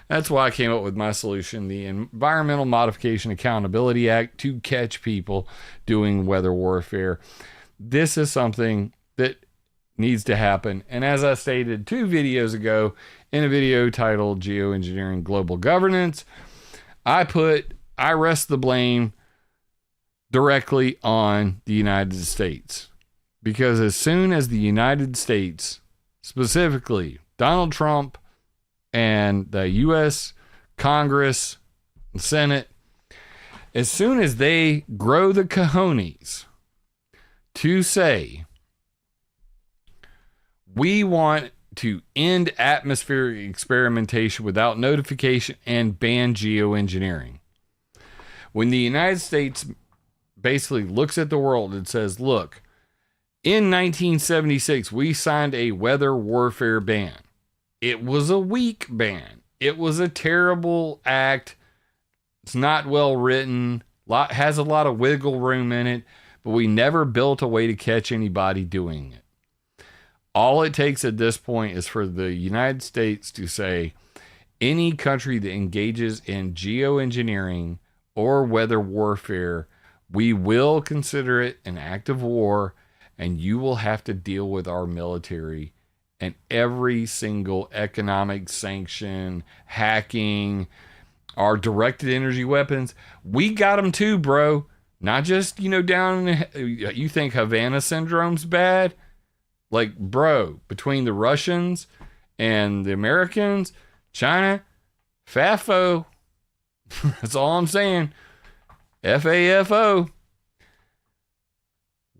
That's why I came up with my solution, the Environmental Modification Accountability Act, to catch people doing weather warfare. This is something that needs to happen. And as I stated 2 videos ago in a video titled Geoengineering Global Governance, I rest the blame directly on the United States. Because as soon as the United States, specifically Donald Trump and the U.S. Congress and Senate, as soon as they grow the cojones to say, we want to end atmospheric experimentation without notification and ban geoengineering. When the United States basically looks at the world and says, look, in 1976, we signed a weather warfare ban. It was a weak ban. It was a terrible act. It's not well written, has a lot of wiggle room in it, but we never built a way to catch anybody doing it. All it takes at this point is for the United States to say, any country that engages in geoengineering or weather warfare, we will consider it an act of war, and you will have to deal with our military and every single economic sanction, hacking, our directed energy weapons. We got them too, bro. Not just, down, you think Havana syndrome's bad? Like, bro, between the Russians and the Americans, China, FAFO. That's all I'm saying. FAFO.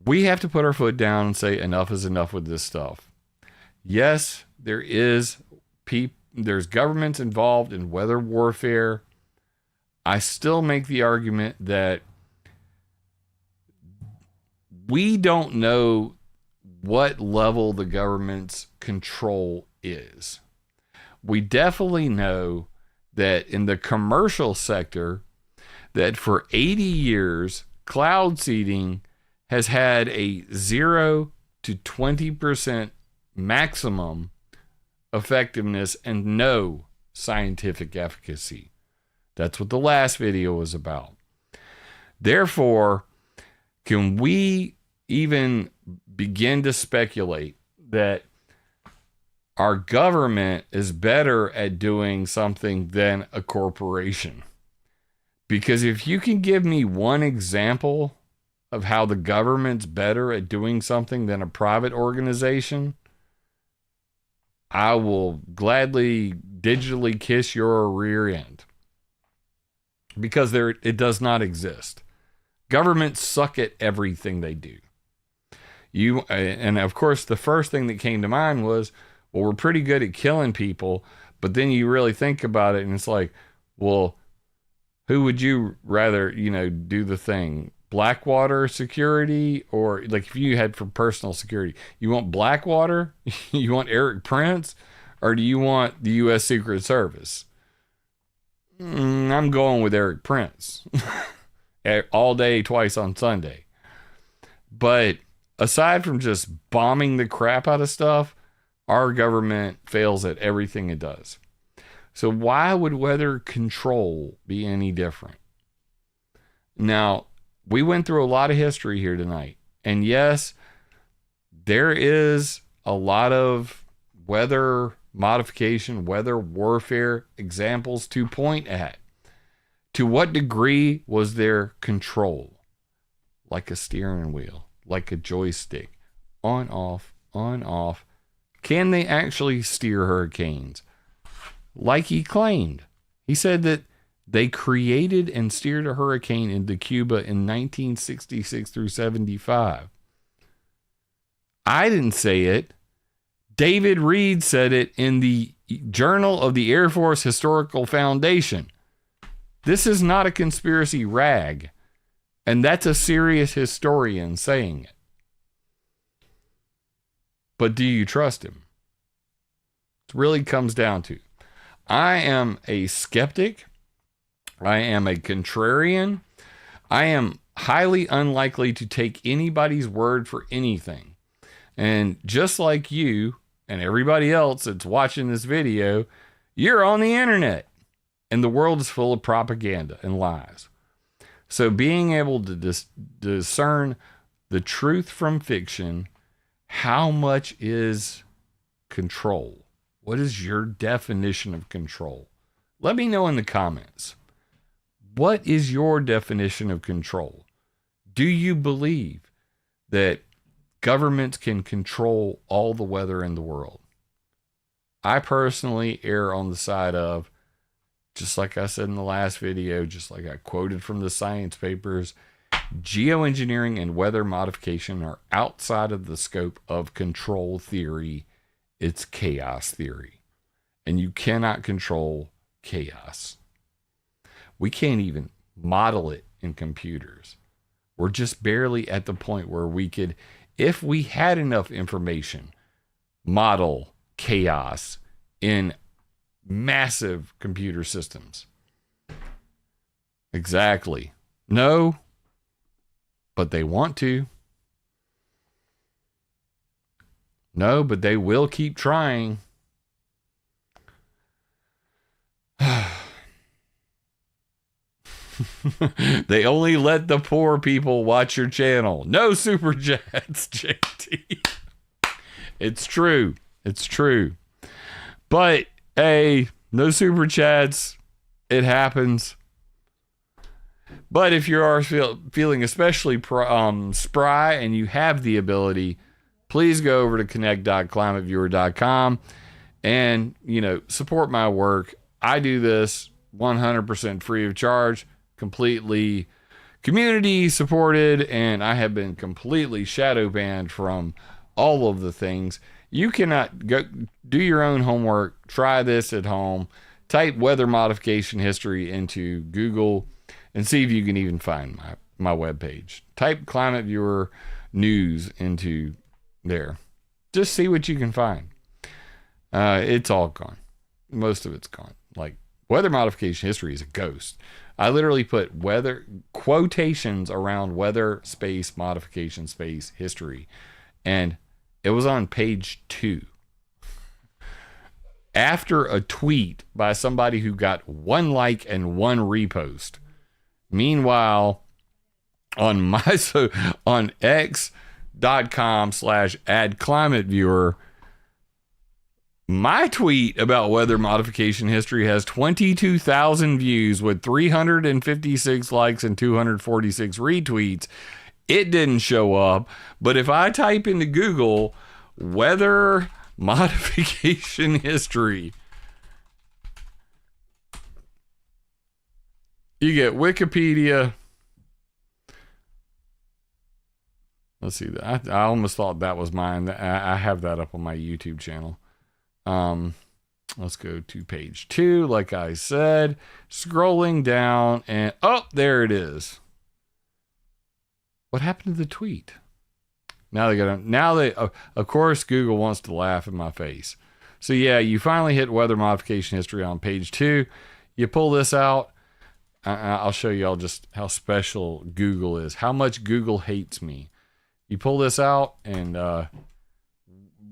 We have to put our foot down and say enough is enough with this stuff. Yes, there's governments involved in weather warfare. I still make the argument that we don't know what level the government's control is. We definitely know that in the commercial sector, that for 80 years, cloud seeding has had a 0 to 20% maximum effectiveness and no scientific efficacy. That's what the last video was about. Therefore, can we even begin to speculate that our government is better at doing something than a corporation? Because if you can give me one example of how the government's better at doing something than a private organization, I will gladly digitally kiss your rear end. Because it does not exist. Governments suck at everything they do. And of course, the first thing that came to mind was, well, we're pretty good at killing people, but then you really think about it and it's like, well, who would you rather, do the thing? Blackwater security, or like if you had for personal security, you want Blackwater? You want Eric Prince? Or do you want the U.S. Secret Service? I'm going with Eric Prince. All day, twice on Sunday. But aside from just bombing the crap out of stuff, our government fails at everything it does. So why would weather control be any different? Now, we went through a lot of history here tonight. And yes, there is a lot of weather modification, weather warfare examples to point at. To what degree was there control? Like a steering wheel, like a joystick, on, off, on, off. Can they actually steer hurricanes? Like he claimed. He said that they created and steered a hurricane into Cuba in 1966 through 75. I didn't say it. David Reed said it in the Journal of the Air Force Historical Foundation. This is not a conspiracy rag. And that's a serious historian saying it. But do you trust him? It really comes down to, I am a skeptic. I am a contrarian. I am highly unlikely to take anybody's word for anything. And just like you and everybody else that's watching this video, you're on the internet. And the world is full of propaganda and lies. So being able to discern the truth from fiction, how much is control? What is your definition of control? Let me know in the comments. What is your definition of control? Do you believe that governments can control all the weather in the world? I personally err on the side of, just like I said in the last video, just like I quoted from the science papers, geoengineering and weather modification are outside of the scope of control theory. It's chaos theory. And you cannot control chaos. We can't even model it in computers. We're just barely at the point where we could, if we had enough information, model chaos in massive computer systems. Exactly. No, but they want to. No, but they will keep trying. They only let the poor people watch your channel. No super chats, JT. It's true. It's true. But hey, no super chats. It happens. But if you are feeling especially spry and you have the ability, please go over to connect.climateviewer.com and, support my work. I do this 100% free of charge, completely community supported, and I have been completely shadow banned from all of the things. You cannot go do your own homework. Try this at home. Type weather modification history into Google and see if you can even find my webpage. Type ClimateViewer news into there. Just see what you can find. It's all gone. Most of it's gone. Like, weather modification history is a ghost. I literally put weather quotations around weather space modification space history, and it was on page 2. After a tweet by somebody who got 1 like and 1 repost. Meanwhile, on on x.com/addclimateviewer, my tweet about weather modification history has 22,000 views with 356 likes and 246 retweets. It didn't show up, but if I type into Google weather modification history, you get Wikipedia. Let's see. I almost thought that was mine. I have that up on my YouTube channel. Let's go to page 2. Like I said, scrolling down, and there it is. What happened to the tweet? Of course, Google wants to laugh in my face. So yeah, you finally hit weather modification history on page 2. You pull this out. I'll show you all just how special Google is, how much Google hates me. You pull this out, and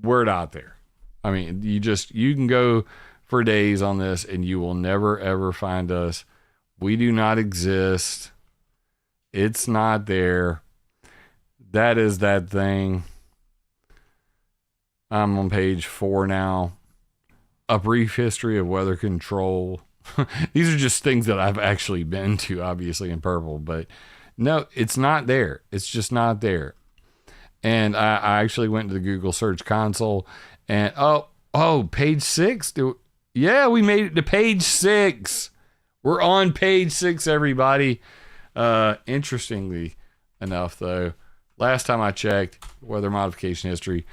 we're not there. I mean, you can go for days on this, and you will never, ever find us. We do not exist. It's not there. That is that thing. I'm on page 4 now. A brief history of weather control. These are just things that I've actually been to, obviously in purple, but no, it's not there. It's just not there. And I actually went to the Google Search Console, and page 6. Yeah, we made it to page 6. We're on page 6, everybody. Interestingly enough, though, last time I checked weather modification history.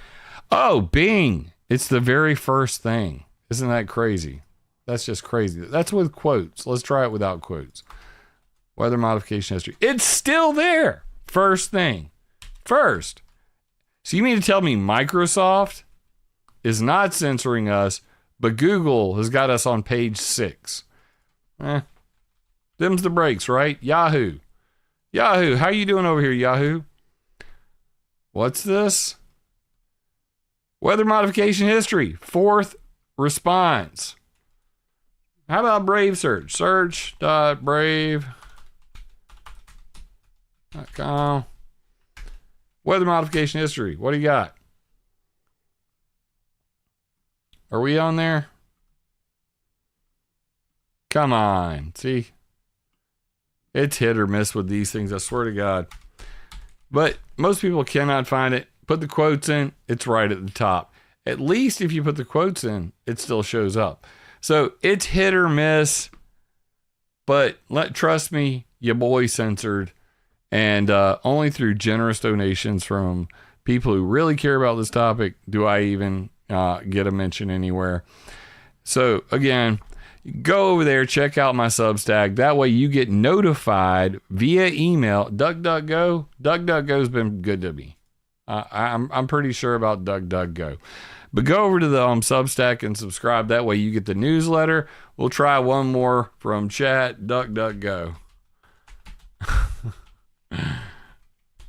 Oh, Bing. It's the very first thing. Isn't that crazy? That's just crazy. That's with quotes. Let's try it without quotes. Weather modification history. It's still there. First thing. First. So you mean to tell me Microsoft is not censoring us, but Google has got us on page 6? Them's the breaks, right? Yahoo. Yahoo. How you doing over here, Yahoo? What's this? Weather modification history. 4th response. How about Brave search? Search.brave.com. Weather modification history. What do you got? Are we on there? Come on. See? It's hit or miss with these things, I swear to God. But most people cannot find it. Put the quotes in, it's right at the top. At least if you put the quotes in, it still shows up. So it's hit or miss, but trust me, your boy censored. And only through generous donations from people who really care about this topic do I even get a mention anywhere. So again, go over there, check out my Substack. That way you get notified via email. DuckDuckGo's been good to me. I'm pretty sure about DuckDuckGo. But go over to the Substack and subscribe. That way you get the newsletter. We'll try one more from chat. DuckDuckGo.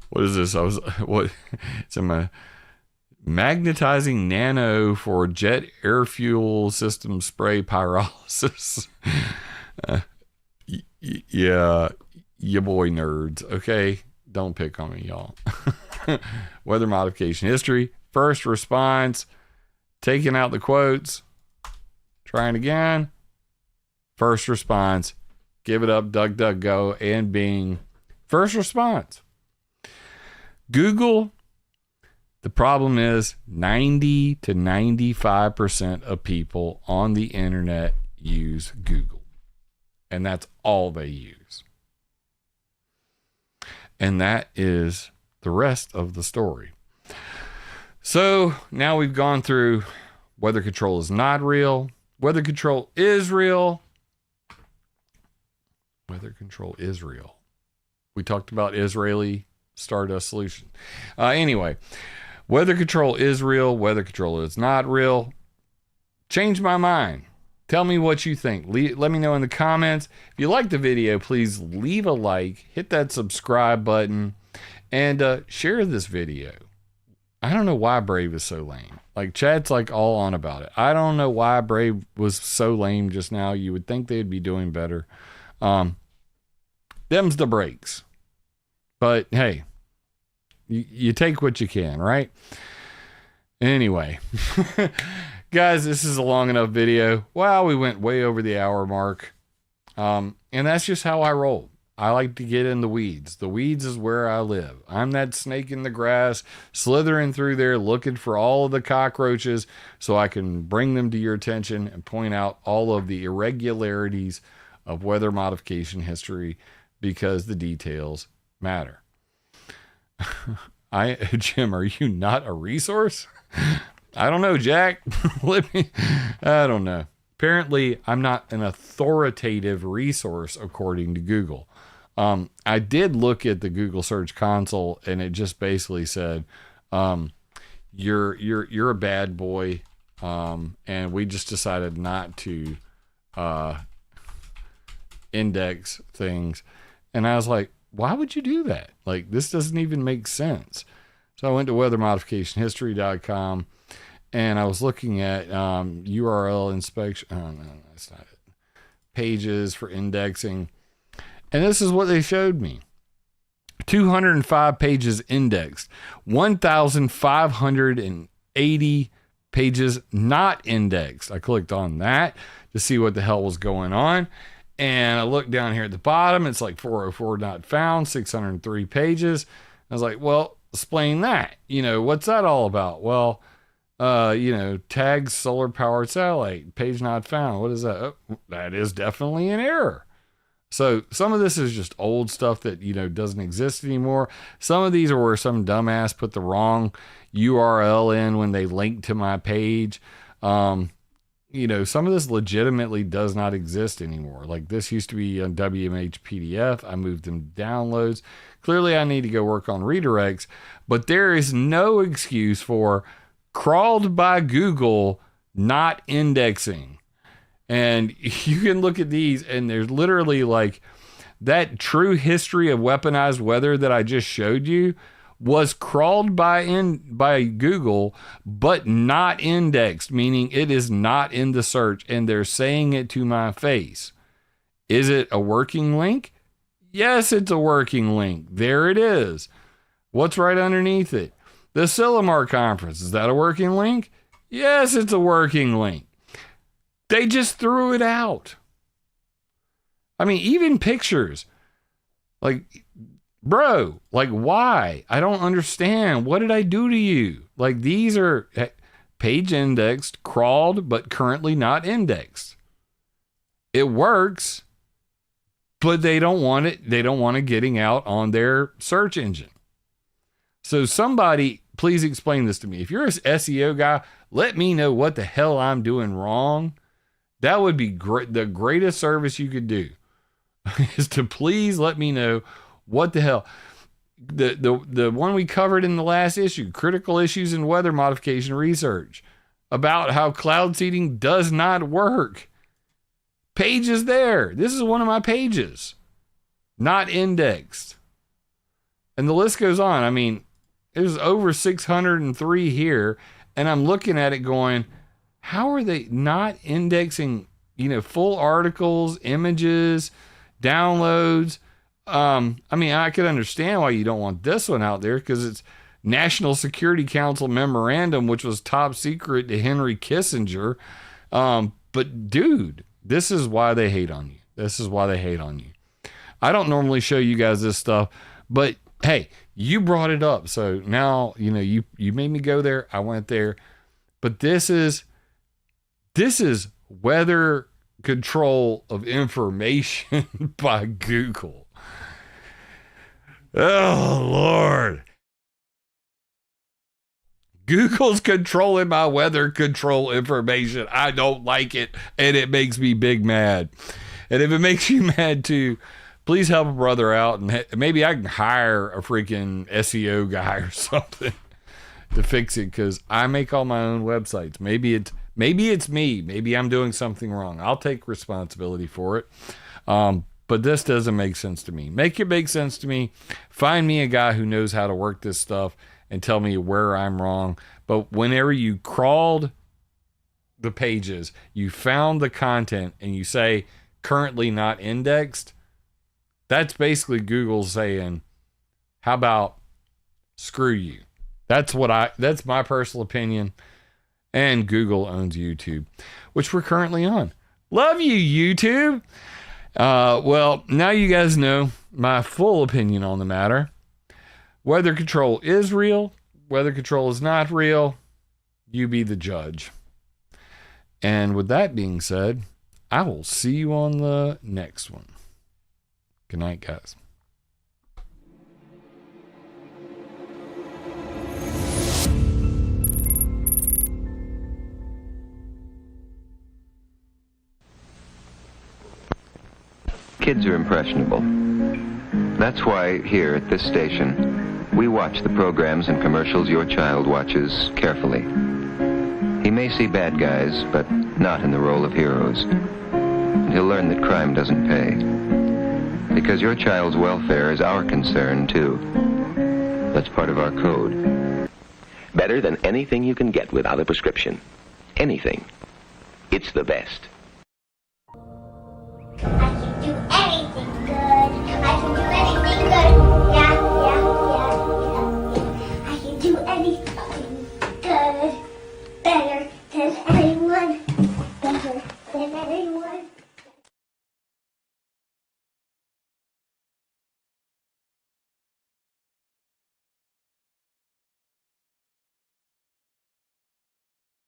What is this? It's a magnetizing nano for jet air fuel system spray pyrolysis. Yeah, your boy nerds. Okay, don't pick on me, y'all. Weather modification history. First response. Taking out the quotes. Trying again. First response. Give it up, DuckDuckGo and Bing. First response. Google, the problem is 90 to 95% of people on the internet use Google. And that's all they use. And that is the rest of the story. So now we've gone through weather control is not real. Weather control is real. Weather control is real. We talked about Israeli Stardust solution. Anyway, weather control is real. Weather control is not real. Change my mind. Tell me what you think. Let me know in the comments. If you like the video, please leave a like, hit that subscribe button, and share this video. I don't know why Brave is so lame. Like, chat's like all on about it. I don't know why Brave was so lame just now. You would think they'd be doing better. Them's the breaks. But hey, you take what you can, right? Anyway, guys, this is a long enough video. Wow, we went way over the hour mark. And that's just how I roll. I like to get in the weeds. The weeds is where I live. I'm that snake in the grass, slithering through there, looking for all of the cockroaches so I can bring them to your attention and point out all of the irregularities of weather modification history, because the details matter. Jim, are you not a resource? I don't know, Jack. I don't know. Apparently, I'm not an authoritative resource according to Google. I did look at the Google Search Console, and it just basically said, "You're a bad boy," and we just decided not to index things. And I was like, why would you do that? Like, this doesn't even make sense. So I went to weathermodificationhistory.com, and I was looking at URL inspection. Oh, no, that's not it. Pages for indexing. And this is what they showed me. 205 pages indexed. 1,580 pages not indexed. I clicked on that to see what the hell was going on. And I looked down here at the bottom. It's like 404 not found, 603 pages. I was like, well, explain that. What's that all about? Well, tags solar powered satellite, page not found. What is that? Oh, that is definitely an error. So some of this is just old stuff that, doesn't exist anymore. Some of these are where some dumbass put the wrong URL in when they linked to my page. Some of this legitimately does not exist anymore. Like this used to be on WMH PDF. I moved them to downloads. Clearly I need to go work on redirects, but there is no excuse for crawled by Google not indexing. And you can look at these and there's literally like that true history of weaponized weather that I just showed you was crawled by Google, but not indexed, meaning it is not in the search and they're saying it to my face. Is it a working link? Yes, it's a working link. There it is. What's right underneath it? The Sillamar conference. Is that a working link? Yes, it's a working link. They just threw it out. I mean, even pictures. Like, bro, like, why? I don't understand. What did I do to you? Like, these are page indexed, crawled, but currently not indexed. It works, but they don't want it. They don't want it getting out on their search engine. So somebody, please explain this to me. If you're an SEO guy, let me know what the hell I'm doing wrong. That would be great. The greatest service you could do is to please let me know what the hell. The one we covered in the last issue, critical issues in weather modification research, about how cloud seeding does not work. Page is there. This is one of my pages, not indexed. And the list goes on. I mean, there's over 603 here, and I'm looking at it going, how are they not indexing, full articles, images, downloads? I mean, I could understand why you don't want this one out there because it's National Security Council memorandum, which was top secret to Henry Kissinger. But dude, this is why they hate on you. This is why they hate on you. I don't normally show you guys this stuff, but hey, you brought it up. So now, you made me go there. I went there, but this is weather control of information by Google. Oh, Lord. Google's controlling my weather control information. I don't like it, and it makes me big mad. And if it makes you mad too, please help a brother out, and maybe I can hire a freaking SEO guy or something to fix it, because I make all my own websites. Maybe it's me. Maybe I'm doing something wrong. I'll take responsibility for it. But this doesn't make sense to me. Make it make sense to me. Find me a guy who knows how to work this stuff and tell me where I'm wrong. But whenever you crawled the pages, you found the content, and you say currently not indexed, that's basically Google saying, how about screw you? That's my personal opinion. And Google owns YouTube, which we're currently on. Love you, YouTube. Well, now you guys know my full opinion on the matter. Weather control is real. Weather control is not real. You be the judge. And with that being said, I will see you on the next one. Good night, guys. Kids are impressionable. That's why here at this station, we watch the programs and commercials your child watches carefully. He may see bad guys, but not in the role of heroes. And he'll learn that crime doesn't pay. Because your child's welfare is our concern, too. That's part of our code. Better than anything you can get without a prescription. Anything. It's the best.